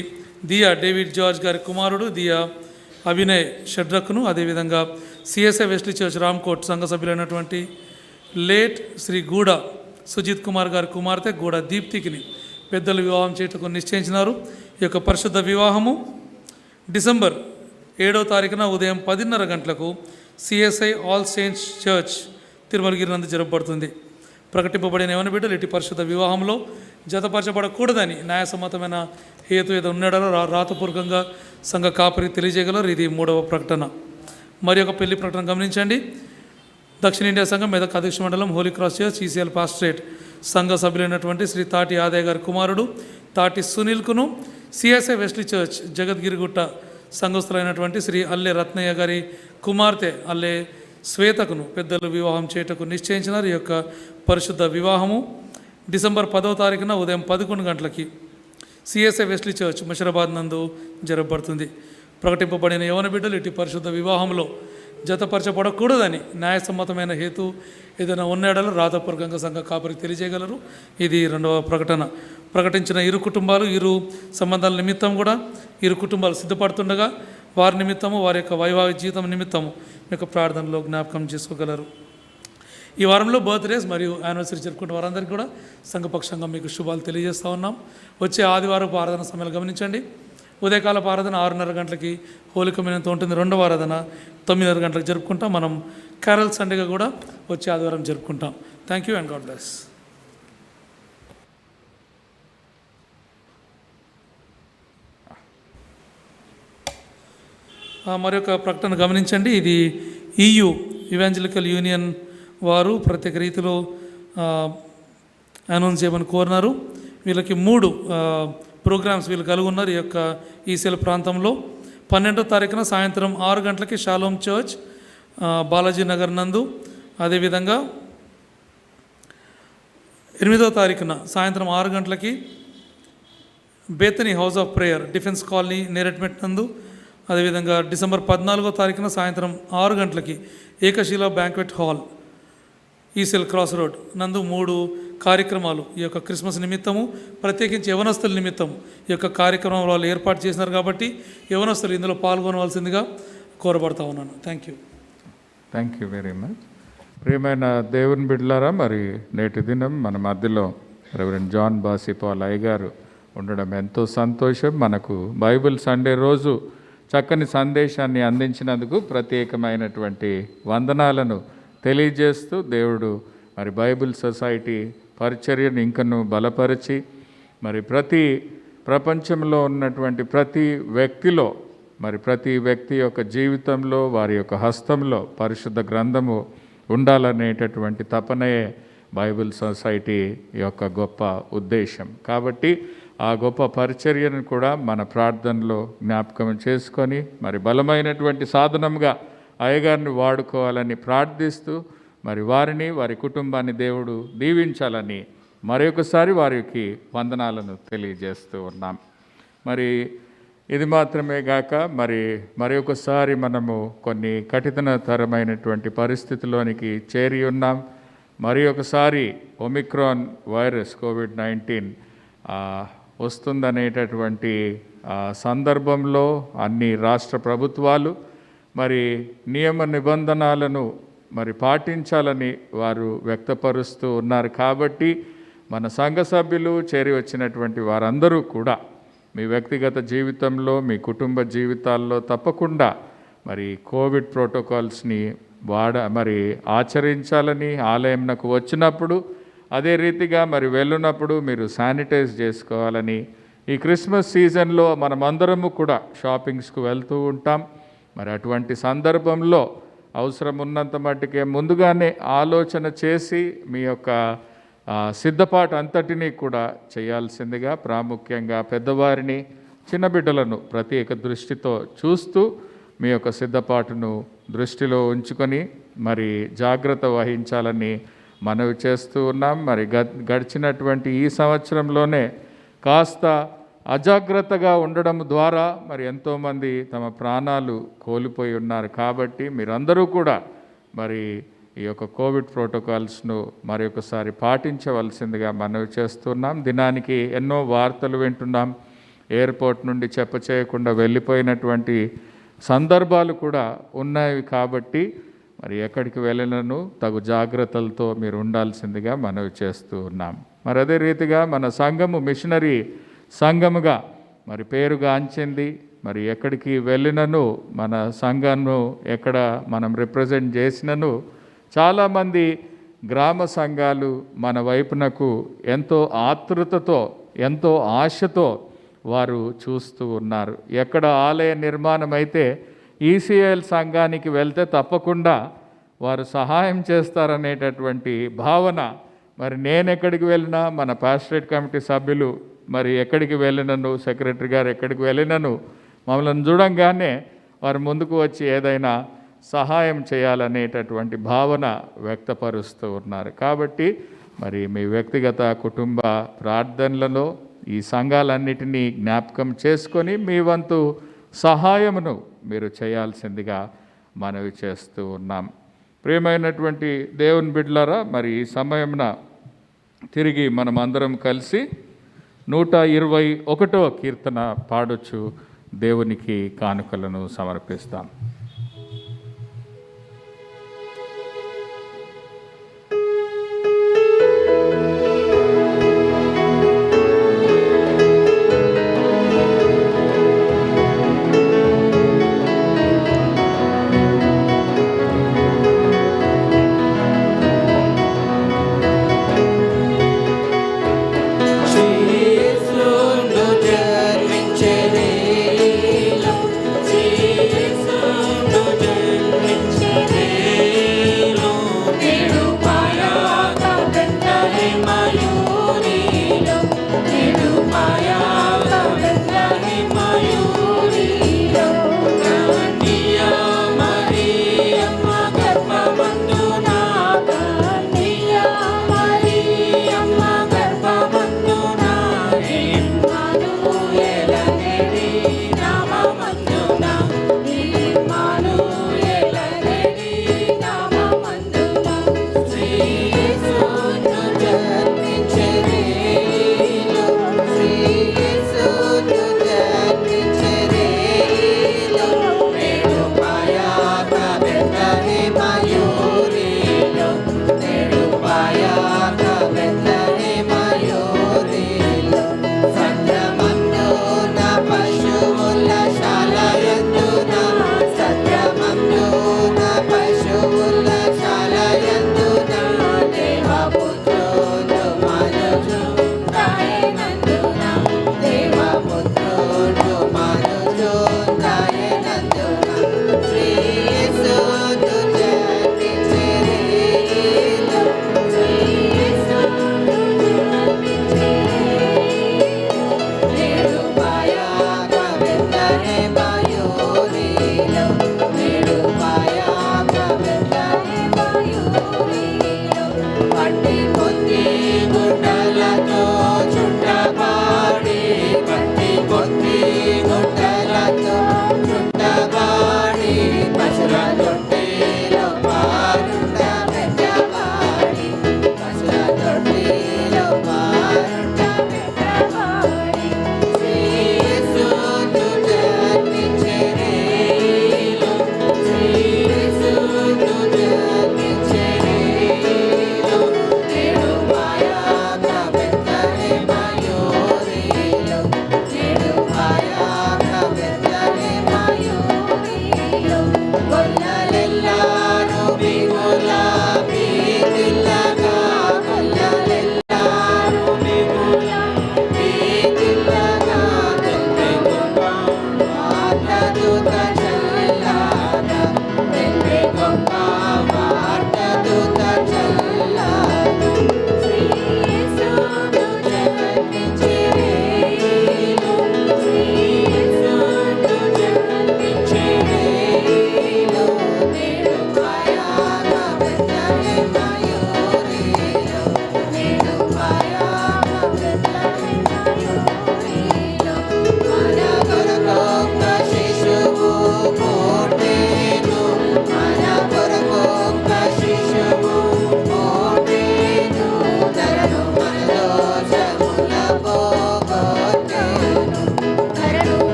దియా డేవిడ్ జార్జ్ గారి కుమారుడు దియా అభినయ్ షడ్రక్ను, అదేవిధంగా సిఎస్ఐ వెస్లీ చర్చ్ రామ్కోట్ సంఘ సభ్యులైనటువంటి లేట్ శ్రీ గూడ సుజిత్ కుమార్ గారి కుమార్తె గూడ దీప్తికిని పెద్దలు వివాహం చేయటకు నిశ్చయించినారు. ఈ యొక్క పరిశుద్ధ వివాహము డిసెంబర్ 7వ తారీఖున ఉదయం 10:30 గంటలకు CSI All Saints Church Tirumalagiri నందు జరపబడుతుంది. ప్రకటింపబడిన యవన బిడ్డలు ఇటు పరిశుద్ధ వివాహంలో జతపరచబడకూడదని న్యాయసమ్మతమైన హేతు ఏదో ఉన్నాడో రాతపూర్వకంగా సంఘ కాపరి తెలియజేయగలరు. ఇది 3వ ప్రకటన. మరి ఒక పెళ్లి ప్రకటన గమనించండి. దక్షిణ ఇండియా సంఘం మెదక్ అధ్యక్ష మండలం Holi cross church ECL pastorate సంఘ సభ్యులైనటువంటి శ్రీ తాటి ఆదయ్య గారి కుమారుడు తాటి సునీల్కును, సిఎస్ఐ వెస్లీ చర్చ్ జగద్గిరిగుట్ట సంఘస్థులైనటువంటి శ్రీ అల్లె రత్నయ్య గారి కుమార్తె అల్లె శ్వేతకును పెద్దలు వివాహం చేయటకు నిశ్చయించినారు. ఈ యొక్క పరిశుద్ధ వివాహము డిసెంబర్ 10వ తారీఖున ఉదయం 11 గంటలకి సిఎస్ఐ వెస్లీ చర్చ్ ముషరాబాద్ నందు జరపబడుతుంది. ప్రకటింపబడిన యవన బిడ్డలు ఇటు పరిశుద్ధ వివాహంలో జతపరచబడకూడదని న్యాయసమ్మతమైన హేతు ఏదైనా ఉన్నాడలో రాతపూర్వకంగా సంఘ కాపరికి తెలియజేయగలరు. ఇది 2వ ప్రకటన. ప్రకటించిన ఇరు కుటుంబాలు ఇరు సంబంధాల నిమిత్తం కూడా ఇరు కుటుంబాలు సిద్ధపడుతుండగా వారి నిమిత్తము వారి యొక్క వైవాహిక జీవితం నిమిత్తము మీకు ప్రార్థనలో జ్ఞాపకం చేసుకోగలరు. ఈ వారంలో బర్త్డేస్ మరియు యానివర్సరీ జరుపుకుంటే వారందరికీ కూడా సంఘపక్షంగా మీకు శుభాలు తెలియజేస్తూ ఉన్నాం. వచ్చే ఆదివారపు ఆరాధన సమయాలు గమనించండి. ఉదయకాలపు ఆరాధన 6:30 గంటలకి హోలీ కమ్యూనియన్తో ఉంటుంది. 2వ ఆరాధన 9:30 గంటలకు జరుపుకుంటాం. మనం క్యారల్ సండేగా కూడా వచ్చే ఆదివారం జరుపుకుంటాం. Thank you and God bless. మరొక ప్రకటన గమనించండి. ఇది EU ఇవాంజలికల్ యూనియన్ వారు ప్రత్యేక రీతిలో అనౌన్స్ చేయమని కోరినారు. వీళ్ళకి 3 ప్రోగ్రామ్స్ వీళ్ళు కలిగి ఉన్నారు. ఈ యొక్క ఈసీఎల్ ప్రాంతంలో 12వ తారీఖున సాయంత్రం 6 గంటలకి షాలోమ్ చర్చ్ బాలాజీ నగర్ నందు, అదేవిధంగా 8వ తారీఖున సాయంత్రం 6 గంటలకి Bethany house of prayer defence colony Neredmet నందు, అదేవిధంగా డిసెంబర్ 14వ తారీఖున సాయంత్రం 6 గంటలకి Ekashila banquet hall ECL cross road నందు 3 కార్యక్రమాలు ఈ యొక్క క్రిస్మస్ నిమిత్తము, ప్రత్యేకించి యవనస్తుల నిమిత్తము ఈ యొక్క కార్యక్రమం వాళ్ళు ఏర్పాటు చేసినారు. కాబట్టి యవనస్తులు ఇందులో పాల్గొనవలసిందిగా కోరబడతా ఉన్నాను. Thank you very much. ప్రియమైన దేవుని బిడ్డలారా, మరి నేటి దినం మన మధ్యలో రెవరెండ్ జాన్ బాసిపాల్ అయ్యగారు ఉండడం ఎంతో సంతోషం. మనకు బైబిల్ సండే రోజు చక్కని సందేశాన్ని అందించినందుకు ప్రత్యేకమైనటువంటి వందనాలను తెలియజేస్తూ దేవుడు మరి బైబిల్ సొసైటీ పరిచర్యను ఇంకను బలపరిచి మరి ప్రపంచంలో ఉన్నటువంటి ప్రతి వ్యక్తిలో మరి ప్రతి వ్యక్తి యొక్క జీవితంలో వారి యొక్క హస్తంలో పరిశుద్ధ గ్రంథము ఉండాలనేటటువంటి తపనయే బైబిల్ సొసైటీ యొక్క గొప్ప ఉద్దేశం. కాబట్టి ఆ గొప్ప పరిచర్యను కూడా మన ప్రార్థనలో జ్ఞాపకం చేసుకొని మరి బలమైనటువంటి సాధనంగా అయ్యగారిని వాడుకోవాలని ప్రార్థిస్తూ మరి వారిని వారి కుటుంబాన్ని దేవుడు దీవించాలని మరొకసారి వారికి వందనాలను తెలియజేస్తూ ఉన్నాం. మరి ఇది మాత్రమే గాక మరొకసారి మనము కొన్ని కఠినతరమైనటువంటి పరిస్థితిలోనికి చేరి ఉన్నాం. మరి ఒకసారి ఒమిక్రాన్ వైరస్ కోవిడ్-19 వస్తుందనేటటువంటి సందర్భంలో అన్ని రాష్ట్ర ప్రభుత్వాలు మరి నియమ నిబంధనలను మరి పాటించాలని వారు వ్యక్తపరుస్తూ ఉన్నారు. కాబట్టి మన సంఘ సభ్యులు చేరి వచ్చినటువంటి వారందరూ కూడా మీ వ్యక్తిగత జీవితంలో మీ కుటుంబ జీవితాల్లో తప్పకుండా మరి కోవిడ్ ప్రోటోకాల్స్ని మరి ఆచరించాలని, ఆలయంకు వచ్చినప్పుడు అదే రీతిగా మరి వెళ్ళినప్పుడు మీరు శానిటైజ్ చేసుకోవాలని, ఈ క్రిస్మస్ సీజన్లో మనమందరము కూడా షాపింగ్స్కు వెళ్తూ ఉంటాం. మరి అటువంటి సందర్భంలో అవసరం ఉన్నంత మట్టుకే ముందుగానే ఆలోచన చేసి మీ యొక్క సిద్ధపాటు అంతటినీ కూడా చేయాల్సిందిగా, ప్రాముఖ్యంగా పెద్దవారిని చిన్న బిడ్డలను ప్రత్యేక దృష్టితో చూస్తూ మీ యొక్క సిద్ధపాటును దృష్టిలో ఉంచుకొని మరి జాగ్రత్త వహించాలని మనవి చేస్తూ ఉన్నాం. మరి గడిచినటువంటి ఈ సంవత్సరంలోనే కాస్త అజాగ్రత్తగా ఉండడం ద్వారా మరి ఎంతోమంది తమ ప్రాణాలు కోల్పోయి ఉన్నారు. కాబట్టి మీరందరూ కూడా మరి ఈ యొక్క కోవిడ్ ప్రోటోకాల్స్ను మరొకసారి పాటించవలసిందిగా మనవి చేస్తున్నాం. దినానికి ఎన్నో వార్తలు వింటున్నాం. ఎయిర్పోర్ట్ నుండి చేయకుండా వెళ్ళిపోయినటువంటి సందర్భాలు కూడా ఉన్నాయి. కాబట్టి మరి ఎక్కడికి వెళ్ళినను తగు జాగ్రత్తలతో మీరు ఉండాల్సిందిగా మనవి చేస్తూ ఉన్నాం. మరి అదే రీతిగా మన సంఘము మిషనరీ సంఘముగా మరి పేరుగాంచింది. మరి ఎక్కడికి వెళ్ళినను మన సంఘాన్ని ఎక్కడ మనం రిప్రజెంట్ చేసినను చాలామంది గ్రామ సంఘాలు మన వైపునకు ఎంతో ఆతృతతో ఎంతో ఆశతో వారు చూస్తూ ఉన్నారు. ఎక్కడ ఆలయ నిర్మాణం అయితే ఈసీఎల్ సంఘానికి వెళ్తే తప్పకుండా వారు సహాయం చేస్తారనేటటువంటి భావన మరి నేను ఎక్కడికి వెళ్ళినా, మన పాస్టరేట్ కమిటీ సభ్యులు మరి ఎక్కడికి వెళ్ళినను, సెక్రటరీ గారు ఎక్కడికి వెళ్ళినను మమ్మల్ని చూడంగానే వారు ముందుకు వచ్చి ఏదైనా సహాయం చేయాలనేటటువంటి భావన వ్యక్తపరుస్తూ ఉన్నారు. కాబట్టి మరి మీ వ్యక్తిగత కుటుంబ ప్రార్థనలలో ఈ సంఘాలన్నిటినీ జ్ఞాపకం చేసుకొని మీ వంతు సహాయమును మీరు చేయాల్సిందిగా మనవి చేస్తూ ఉన్నాం. ప్రియమైనటువంటి దేవుని బిడ్డలారా, మరి ఈ సమయమున తిరిగి మనం అందరం కలిసి 121వ కీర్తన పాడొచ్చు దేవునికి కానుకలను సమర్పిస్తాం. Jesus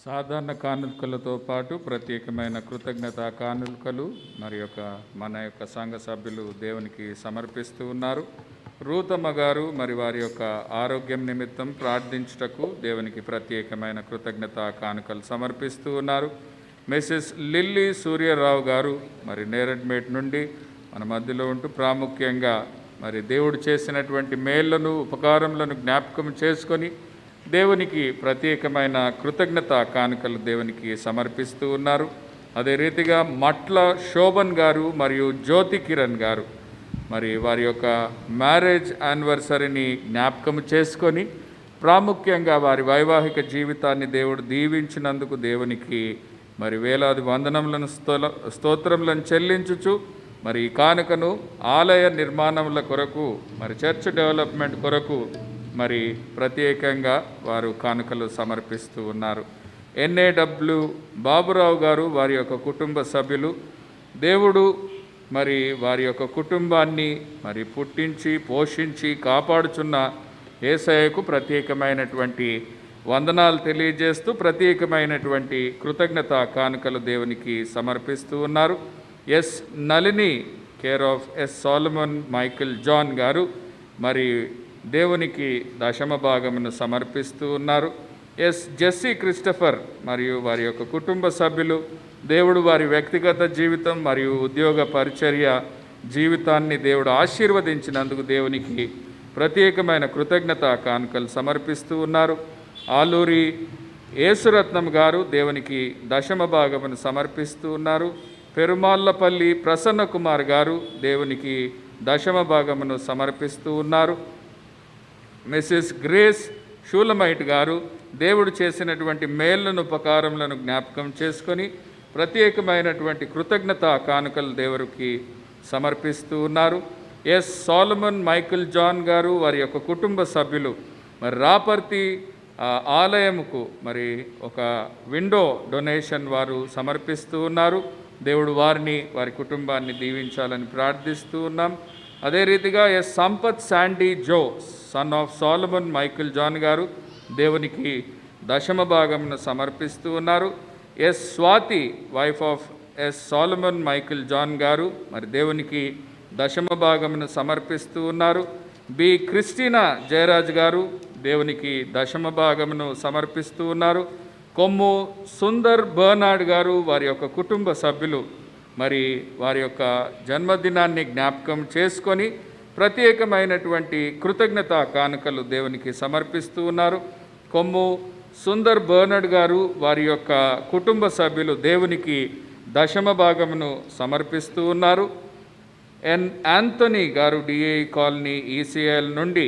సాధారణ కానుకలతో పాటు ప్రత్యేకమైన కృతజ్ఞత కానుకలు మన యొక్క సంఘ సభ్యులు దేవునికి సమర్పిస్తూ ఉన్నారు. రూతమ్మ గారు వారి యొక్క ఆరోగ్యం నిమిత్తం ప్రార్థించుటకు దేవునికి ప్రత్యేకమైన కృతజ్ఞత కానుకలు సమర్పిస్తూ ఉన్నారు. మిసెస్ లిల్లీ సూర్యరావు గారు నేరడ్మేట్ నుండి మన మధ్యలో ఉంటూ ప్రాముఖ్యంగా దేవుడు చేసినటువంటి మేళ్లను ఉపకారములను జ్ఞాపకం చేసుకొని దేవునికి ప్రత్యేకమైన కృతజ్ఞత కానుకలు దేవునికి సమర్పిస్తూ ఉన్నారు. అదే రీతిగా మట్ల శోభన్ గారు మరియు జ్యోతి కిరణ్ గారు వారి యొక్క మ్యారేజ్ యానివర్సరీని జ్ఞాపకం చేసుకొని ప్రాముఖ్యంగా వారి వైవాహిక జీవితాన్ని దేవుడు దీవించినందుకు దేవునికి వేలాది వందనములను స్తోత్రములను చెల్లించుచు ఈ కానుకను ఆలయ నిర్మాణముల కొరకు చర్చ్ డెవలప్మెంట్ కొరకు ప్రత్యేకంగా వారు కానుకలు సమర్పిస్తూ ఉన్నారు. NAW బాబురావు గారు వారి యొక్క కుటుంబ సభ్యులు దేవుడు వారి యొక్క కుటుంబాన్ని పుట్టించి పోషించి కాపాడుచున్న యేసయ్యకు ప్రత్యేకమైనటువంటి వందనాలు తెలియజేస్తూ ప్రత్యేకమైనటువంటి కృతజ్ఞత కానుకలు దేవునికి సమర్పిస్తూ ఉన్నారు. Nalini care of Solomon Michael John గారు దేవునికి దశమ భాగమును సమర్పిస్తూ ఉన్నారు. జెస్సీ క్రిస్టఫర్ మరియు వారి యొక్క కుటుంబ సభ్యులు దేవుడు వారి వ్యక్తిగత జీవితం మరియు ఉద్యోగ పరిచర్య జీవితాన్ని దేవుడు ఆశీర్వదించినందుకు దేవునికి ప్రత్యేకమైన కృతజ్ఞత కానుకలు సమర్పిస్తూ ఉన్నారు. ఆలూరి యేసురత్నం గారు దేవునికి దశమ భాగమును సమర్పిస్తూ ఉన్నారు. పెరుమాళ్ళపల్లి ప్రసన్న కుమార్ గారు దేవునికి దశమ భాగమును సమర్పిస్తూ ఉన్నారు. మిసెస్ గ్రేస్ షూలమైట్ గారు దేవుడు చేసినటువంటి మేళ్లను ఉపకారములను జ్ఞాపకం చేసుకొని ప్రత్యేకమైనటువంటి కృతజ్ఞత కానుకలు దేవుడికి సమర్పిస్తూ ఉన్నారు. సోలమన్ మైకిల్ జాన్ గారు వారి యొక్క కుటుంబ సభ్యులు రాపర్తి ఆలయముకు ఒక విండో డొనేషన్ వారు సమర్పిస్తూ ఉన్నారు. దేవుడు వారి కుటుంబాన్ని దీవించాలని ప్రార్థిస్తూ ఉన్నాం. అదే రీతిగా Sampath Sandy Jo son of Solomon Michael John గారు దేవునికి దశమ భాగమును సమర్పిస్తూ ఉన్నారు. Swathi wife of Solomon Michael John గారు దేవునికి దశమ భాగమును సమర్పిస్తూ ఉన్నారు. క్రిస్టినా జయరాజ్ గారు దేవునికి దశమ భాగమును సమర్పిస్తూ ఉన్నారు. కొమ్ము సుందర్ బర్నాడ్ గారు వారి యొక్క కుటుంబ సభ్యులు వారి యొక్క జన్మదినాన్ని జ్ఞాపకం చేసుకొని ప్రత్యేకమైనటువంటి కృతజ్ఞత కానుకలు దేవునికి సమర్పిస్తూ ఉన్నారు. కొమ్ము సుందర్ బర్నాడ్ గారు వారి యొక్క కుటుంబ సభ్యులు దేవునికి దశమ భాగమును సమర్పిస్తూ ఉన్నారు. యాంథనీ గారు డిఏ కాలనీ ECL నుండి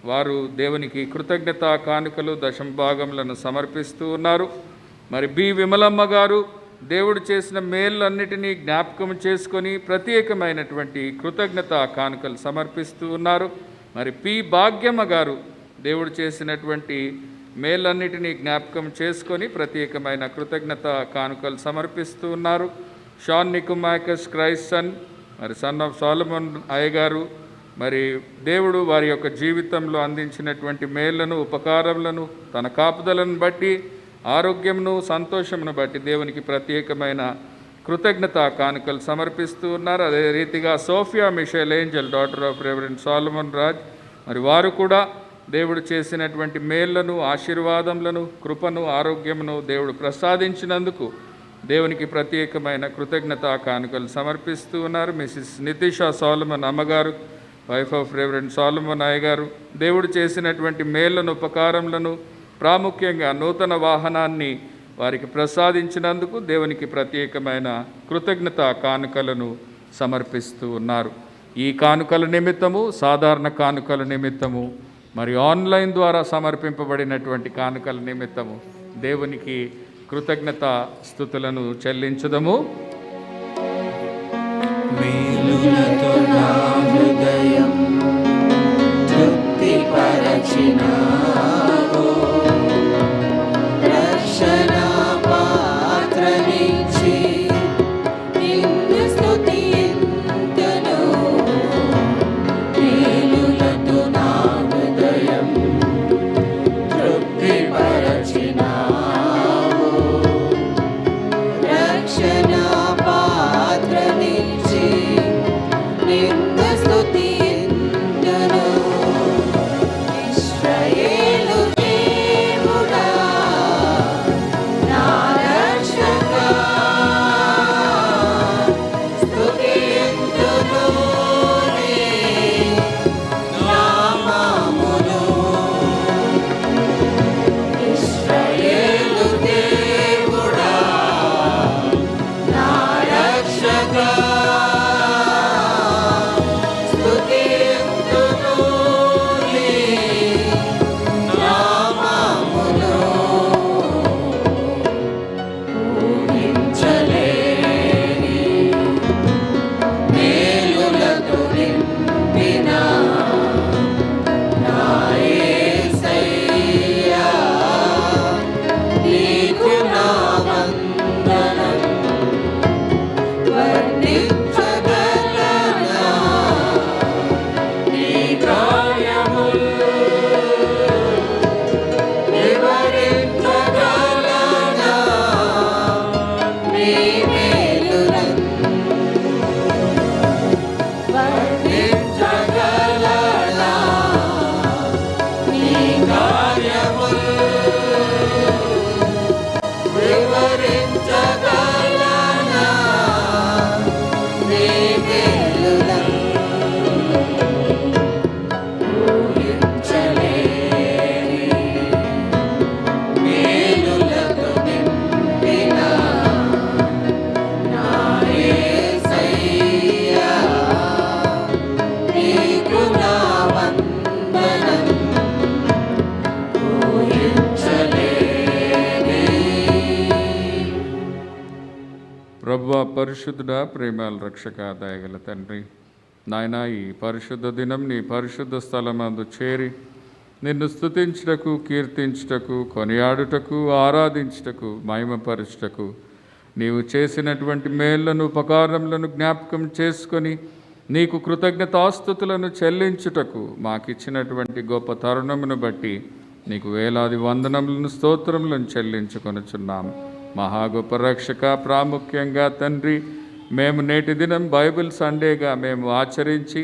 వారు దేవునికి కృతజ్ఞత కానుకలు దశమ భాగములను సమర్పిస్తూ ఉన్నారు. విమలమ్మ గారు దేవుడు చేసిన మేళ్ళన్నిటినీ జ్ఞాపకం చేసుకొని ప్రత్యేకమైనటువంటి కృతజ్ఞత కానుకలు సమర్పిస్తూ ఉన్నారు. భాగ్యమ్మ గారు దేవుడు చేసినటువంటి మేళ్ళన్నిటినీ జ్ఞాపకం చేసుకొని ప్రత్యేకమైన కృతజ్ఞత కానుకలు సమర్పిస్తూ ఉన్నారు. షాన్ నికుమాకస్ క్రైసన్ సన్ ఆఫ్ సోలమన్ అయ్యగారు దేవుడు వారి యొక్క జీవితంలో అందించినటువంటి మేళ్లను ఉపకారములను తన కాపుదలను బట్టి ఆరోగ్యమును సంతోషమును బట్టి దేవునికి ప్రత్యేకమైన కృతజ్ఞత కానుకలు సమర్పిస్తూ ఉన్నారు. అదే రీతిగా Sophia Michelle Angel daughter of Reverend Solomon Raj వారు కూడా దేవుడు చేసినటువంటి మేళ్లను ఆశీర్వాదములను కృపను ఆరోగ్యమును దేవుడు ప్రసాదించినందుకు దేవునికి ప్రత్యేకమైన కృతజ్ఞత కానుకలు సమర్పిస్తూ ఉన్నారు. మిసెస్ నితిషా సోలమన్ అమ్మగారు వైఫ్ ఆఫ్ రెవరెండ్ సోలమన్ అయ్యగారు దేవుడు చేసినటువంటి మేళ్లను ఉపకారములను ప్రాముఖ్యంగా నూతన వాహనాన్ని వారికి ప్రసాదించినందుకు దేవునికి ప్రత్యేకమైన కృతజ్ఞత కానుకలను సమర్పిస్తూ ఉన్నారు. ఈ కానుకల నిమిత్తము సాధారణ కానుకల నిమిత్తము ఆన్లైన్ ద్వారా సమర్పింపబడినటువంటి కానుకల నిమిత్తము దేవునికి కృతజ్ఞత స్తుతులను చెల్లించుదము. ప్రభువా, పరిశుద్ధుడా, ప్రేమాల రక్షక, దయగల తండ్రి, నాయన ఈ పరిశుద్ధ దినం నీ పరిశుద్ధ స్థలమందు చేరి నిన్ను స్తుతించుటకు, కీర్తించుటకు, కొనియాడుటకు, ఆరాధించుటకు, మహిమపరచుటకు నీవు చేసినటువంటి మేళ్లను, ఉపకారములను జ్ఞాపకం చేసుకొని నీకు కృతజ్ఞతాస్తుతులను చెల్లించుటకు మాకిచ్చినటువంటి గొప్ప తరుణమును బట్టి నీకు వేలాది వందనములను, స్తోత్రములను చెల్లించుకొనుచున్నాము. మహా గొప్ప రక్షక, ప్రాముఖ్యంగా తండ్రి, మేము నేటి దినం బైబిల్ సండేగా మేము ఆచరించి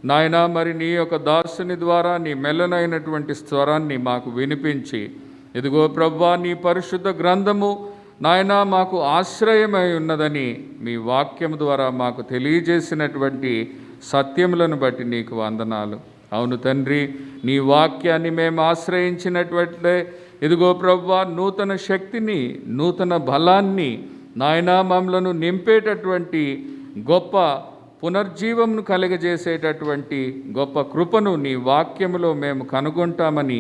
నాయన మరి నీ యొక్క దాసుని ద్వారా నీ మెల్లనైనటువంటి స్వరాన్ని మాకు వినిపించి, ఇదిగో ప్రభువా, నీ పరిశుద్ధ గ్రంథము నాయన మాకు ఆశ్రయమై ఉన్నదని మీ వాక్యం ద్వారా మాకు తెలియజేసినటువంటి సత్యములను బట్టి నీకు వందనాలు. అవును తండ్రి, నీ వాక్యాన్ని మేము ఆశ్రయించినట్లయితే ఇదిగో ప్రభువా, నూతన శక్తిని, నూతన బలాన్ని నాయనా మమ్మలను నింపేటటువంటి గొప్ప పునర్జీవమును కలుగజేసేటటువంటి గొప్ప కృపను నీ వాక్యములో మేము కనుగొంటామని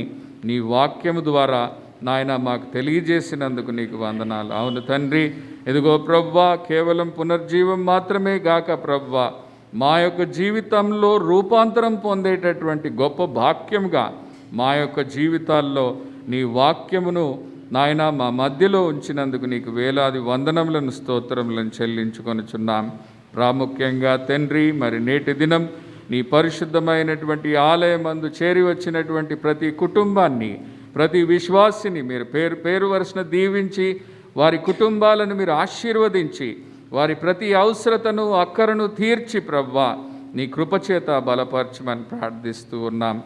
నీ వాక్యము ద్వారా నాయన మాకు తెలియజేసినందుకు నీకు వందనాలు. అవును తండ్రి, ఇదిగో ప్రభువా, కేవలం పునర్జీవం మాత్రమే గాక ప్రభువా, మా యొక్క జీవితంలో రూపాంతరం పొందేటటువంటి గొప్ప భాగ్యముగా మా యొక్క జీవితాల్లో నీ వాక్యమును నాయన మా మధ్యలో ఉంచినందుకు నీకు వేలాది వందనములను, స్తోత్రములను చెల్లించుకొనుచున్నాం. ప్రాముఖ్యంగా తండ్రి, మరి నేటి దినం నీ పరిశుద్ధమైనటువంటి ఆలయమందు చేరి వచ్చినటువంటి ప్రతి కుటుంబాన్ని, ప్రతి విశ్వాసిని మీరు పేరు వరుసన దీవించి వారి కుటుంబాలను మీరు ఆశీర్వదించి వారి ప్రతి అవసరతను, అక్కరను తీర్చి ప్రభువా నీ కృపచేత బలపరచమని ప్రార్థిస్తూ ఉన్నాం.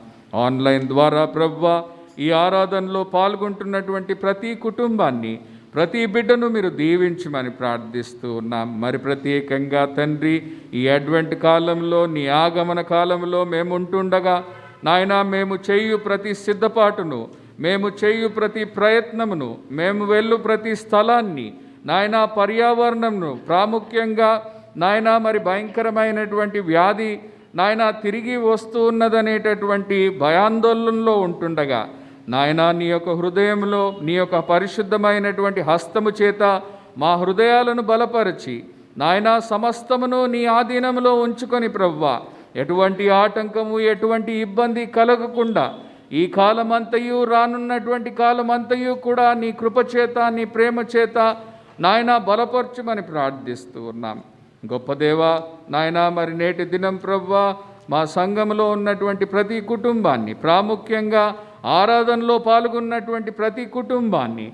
ఆన్లైన్ ద్వారా ప్రభువా ఈ ఆరాధనలో పాల్గొంటున్నటువంటి ప్రతి కుటుంబాన్ని, ప్రతి బిడ్డను మీరు దీవించమని ప్రార్థిస్తూ ఉన్నాం. మరి ప్రత్యేకంగా తండ్రి, ఈ అడ్వెంట్ కాలంలో, నీ ఆగమన కాలంలో మేము ఉంటుండగా నాయన మేము చేయు ప్రతి సిద్ధపాటును, మేము చేయు ప్రతి ప్రయత్నమును, మేము వెళ్ళు ప్రతి స్థలాన్ని, నాయన పర్యావరణంను, ప్రాముఖ్యంగా నాయన మరి భయంకరమైనటువంటి వ్యాధి నాయన తిరిగి వస్తూ ఉన్నదనేటటువంటి భయాందోళనలో ఉంటుండగా నాయన నీ యొక్క హృదయంలో నీ యొక్క పరిశుద్ధమైనటువంటి హస్తము చేత మా హృదయాలను బలపరిచి నాయన సమస్తమును నీ ఆధీనంలో ఉంచుకొని ప్రభువా ఎటువంటి ఆటంకము, ఎటువంటి ఇబ్బంది కలగకుండా ఈ కాలమంతయు, రానున్నటువంటి కాలమంతయు కూడా నీ కృపచేత, నీ ప్రేమ చేత నాయన బలపరచమని ప్రార్థిస్తూ ఉన్నాం. గొప్ప దేవా నాయన, మరి నేటి దినం ప్రభువా మా సంఘంలో ఉన్నటువంటి ప్రతి కుటుంబాన్ని, ప్రాముఖ్యంగా ఆరాధనలో పాల్గొన్నటువంటి ప్రతి కుటుంబాన్ని,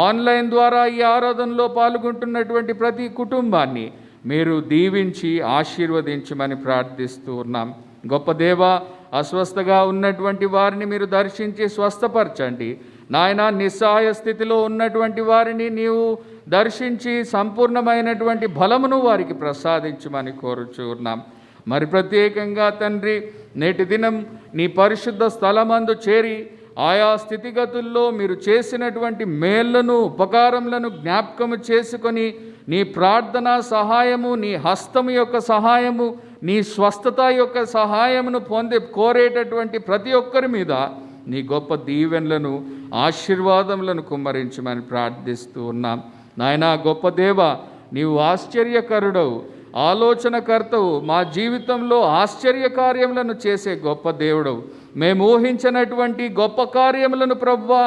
ఆన్లైన్ ద్వారా ఈ ఆరాధనలో పాల్గొంటున్నటువంటి ప్రతి కుటుంబాన్ని మీరు దీవించి ఆశీర్వదించమని ప్రార్థిస్తూ ఉన్నాం. గొప్ప దేవా, అస్వస్థగా ఉన్నటువంటి వారిని మీరు దర్శించి స్వస్థపరచండి నాయన. నిస్సహాయ స్థితిలో ఉన్నటువంటి వారిని నీవు దర్శించి సంపూర్ణమైనటువంటి బలమును వారికి ప్రసాదించమని కోరుచూ ఉన్నాం. మరి ప్రత్యేకంగా తండ్రి, నేటి దినం నీ పరిశుద్ధ స్థలమందు చేరి ఆయా స్థితిగతుల్లో మీరు చేసినటువంటి మేళ్లను, ఉపకారములను జ్ఞాపకము చేసుకొని నీ ప్రార్థన సహాయము, నీ హస్తము యొక్క సహాయము, నీ స్వస్థత యొక్క సహాయమును కోరేటటువంటి ప్రతి ఒక్కరి మీద నీ గొప్ప దీవెనలను, ఆశీర్వాదములను కుమ్మరించమని ప్రార్థిస్తూ ఉన్నాం. నాయనా గొప్ప దేవ, నీవు ఆశ్చర్యకరుడవు, ఆలోచనకర్తవు, మా జీవితంలో ఆశ్చర్య కార్యములను చేసే గొప్ప దేవుడవు. మేము ఊహించినటువంటి గొప్ప కార్యములను ప్రభువా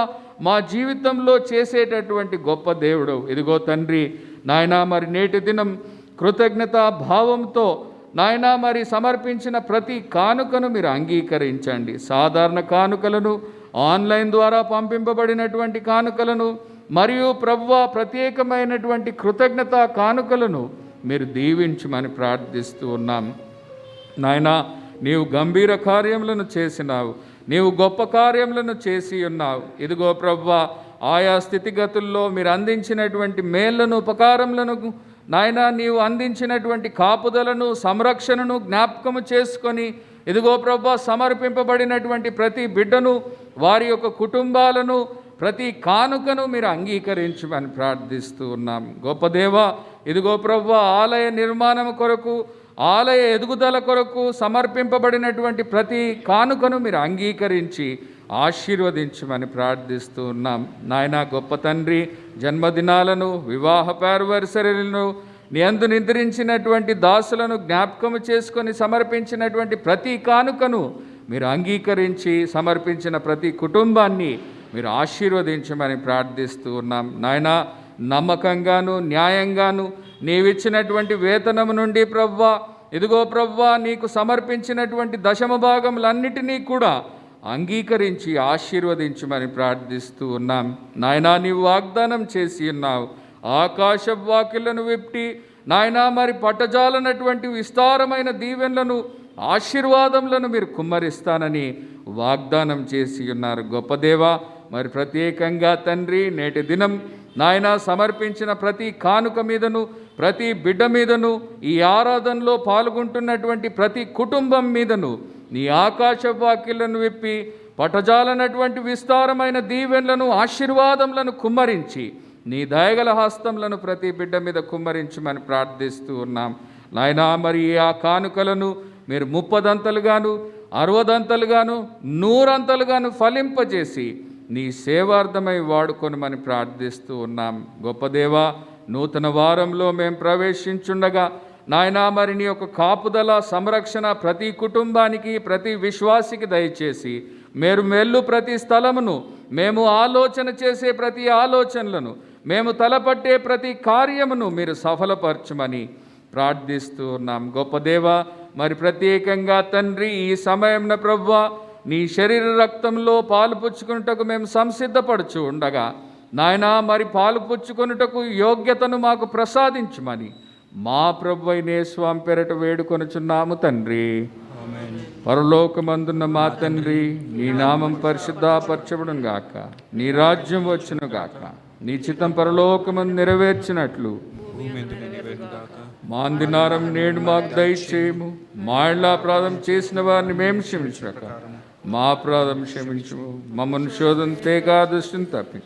మా జీవితంలో చేసేటటువంటి గొప్ప దేవుడవు. ఇదిగో తండ్రి నాయనా, మరి నేటి దినం కృతజ్ఞతా భావంతో నాయనా మరి సమర్పించిన ప్రతి కానుకను మీరు అంగీకరించండి. సాధారణ కానుకలను, ఆన్లైన్ ద్వారా పంపింపబడినటువంటి కానుకలను, మరియు ప్రభువా ప్రత్యేకమైనటువంటి కృతజ్ఞతా కానుకలను మీరు దీవించమని ప్రార్థిస్తూ ఉన్నాం. నాయనా, నీవు గంభీర కార్యములను చేసినావు, నీవు గొప్ప కార్యములను చేసి ఉన్నావు. ఇదిగో ప్రభువా, ఆయా స్థితిగతుల్లో మీరు అందించినటువంటి మేళ్లను, ఉపకారములను నాయనా, నీవు అందించినటువంటి కాపుదలను, సంరక్షణను జ్ఞాపకము చేసుకొని ఇదిగో ప్రభువా సమర్పింపబడినటువంటి ప్రతి బిడ్డను, వారి యొక్క కుటుంబాలను, ప్రతి కానుకను మీరు అంగీకరించమని ప్రార్థిస్తూ ఉన్నాం. గొప్ప దేవా, ఇదిగో ప్రభువా ఆలయ నిర్మాణం కొరకు, ఆలయ ఎదుగుదల కొరకు సమర్పింపబడినటువంటి ప్రతి కానుకను మీరు అంగీకరించి ఆశీర్వదించమని ప్రార్థిస్తూ ఉన్నాం. నాయనా గొప్ప తండ్రి, జన్మదినాలను, వివాహ యానివర్సరీలను, నీ యందు నిద్రించినటువంటి దాసులను జ్ఞాపకము చేసుకొని సమర్పించినటువంటి ప్రతి కానుకను మీరు అంగీకరించి సమర్పించిన ప్రతి కుటుంబాన్ని మీరు ఆశీర్వదించమని ప్రార్థిస్తూ ఉన్నాం. నాయనా, నమ్మకంగాను, న్యాయంగాను నీవిచ్చినటువంటి వేతనము నుండి ప్రభువా ఇదిగో ప్రభువా నీకు సమర్పించినటువంటి దశమ భాగములన్నిటినీ కూడా అంగీకరించి ఆశీర్వదించమని ప్రార్థిస్తూ ఉన్నాం. నాయనా, నీవు వాగ్దానం చేసి ఉన్నావు, ఆకాశ వాకిళ్లను విప్పి నాయనా మరి పట్టజాలనటువంటి విస్తారమైన దీవెనలను, ఆశీర్వాదములను మీరు కుమ్మరిస్తానని వాగ్దానం చేసి ఉన్నారు. గొప్ప దేవా, మరి ప్రత్యేకంగా తండ్రి నేటి దినం నాయనా సమర్పించిన ప్రతి కానుక మీదను, ప్రతి బిడ్డ మీదను, ఈ ఆరాధనలో పాల్గొంటున్నటువంటి ప్రతి కుటుంబం మీదను నీ ఆకాశ వాకిళ్లను విప్పి పటజాలనటువంటి విస్తారమైన దీవెనలను, ఆశీర్వాదములను కుమ్మరించి నీ దయగల హస్తములను ప్రతి బిడ్డ మీద కుమ్మరించమని ప్రార్థిస్తూ ఉన్నాం. నాయనా, మరి ఆ కానుకలను మీరు 30 60 100 ఫలింపజేసి నీ సేవార్థమై వాడుకొనమని ప్రార్థిస్తూ ఉన్నాం. గొప్ప దేవా, నూతన వారంలో మేము ప్రవేశించుండగా నాయనా మరి నీ యొక్క కాపుదల, సంరక్షణ ప్రతి కుటుంబానికి, ప్రతి విశ్వాసికి దయచేసి మీరు మెల్లు ప్రతి స్థలమును, మేము ఆలోచన చేసే ప్రతి ఆలోచనలను, మేము తలపట్టే ప్రతి కార్యమును మీరు సఫలపరచమని ప్రార్థిస్తూ ఉన్నాం. గొప్ప దేవా, మరి ప్రత్యేకంగా తండ్రి ఈ సమయంన ప్రభువా నీ శరీర రక్తంలో పాలు పుచ్చుకొనుటకు మేము సంసిద్ధపడుచు ఉండగా నాయనా మరి పాలు పుచ్చుకొనుటకు యోగ్యతను మాకు ప్రసాదించమని మా ప్రభువైన యేసుస్వామి పేరట వేడుకొనుచున్నాము తండ్రి. పరలోకమందున్న మా తండ్రి, నీ నామం పరిశుద్ధపరచబడును గాక, నీ రాజ్యం వచ్చును గాక, నీ చిత్తం పరలోకమందు నెరవేర్చినట్లు మా అందినారం నేడు మాకు దయచేయము, మా ఇళ్ళ అపరాధం చేసిన వారిని మేము క్షమించక మా అపరాధం క్షమించము, మమ్మల్ని శోధన తేగా దృష్టిని తప్పి,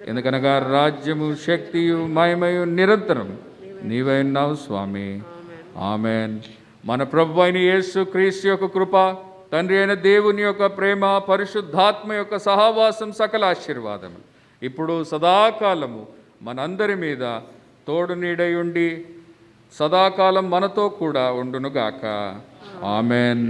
ఎందుకనగా రాజ్యము, శక్తియు, మహిమయు నిరంతరం నీవై ఉన్నావు స్వామి. ఆమెన్. మన ప్రభు అయిన యేసు క్రీస్తు యొక్క కృప, తండ్రి అయిన దేవుని యొక్క ప్రేమ, పరిశుద్ధాత్మ యొక్క సహవాసం, సకల ఆశీర్వాదము ఇప్పుడు సదాకాలము మనందరి మీద తోడు నీడై ఉండి సదాకాలం మనతో కూడా ఉండునుగాక. ఆమెన్.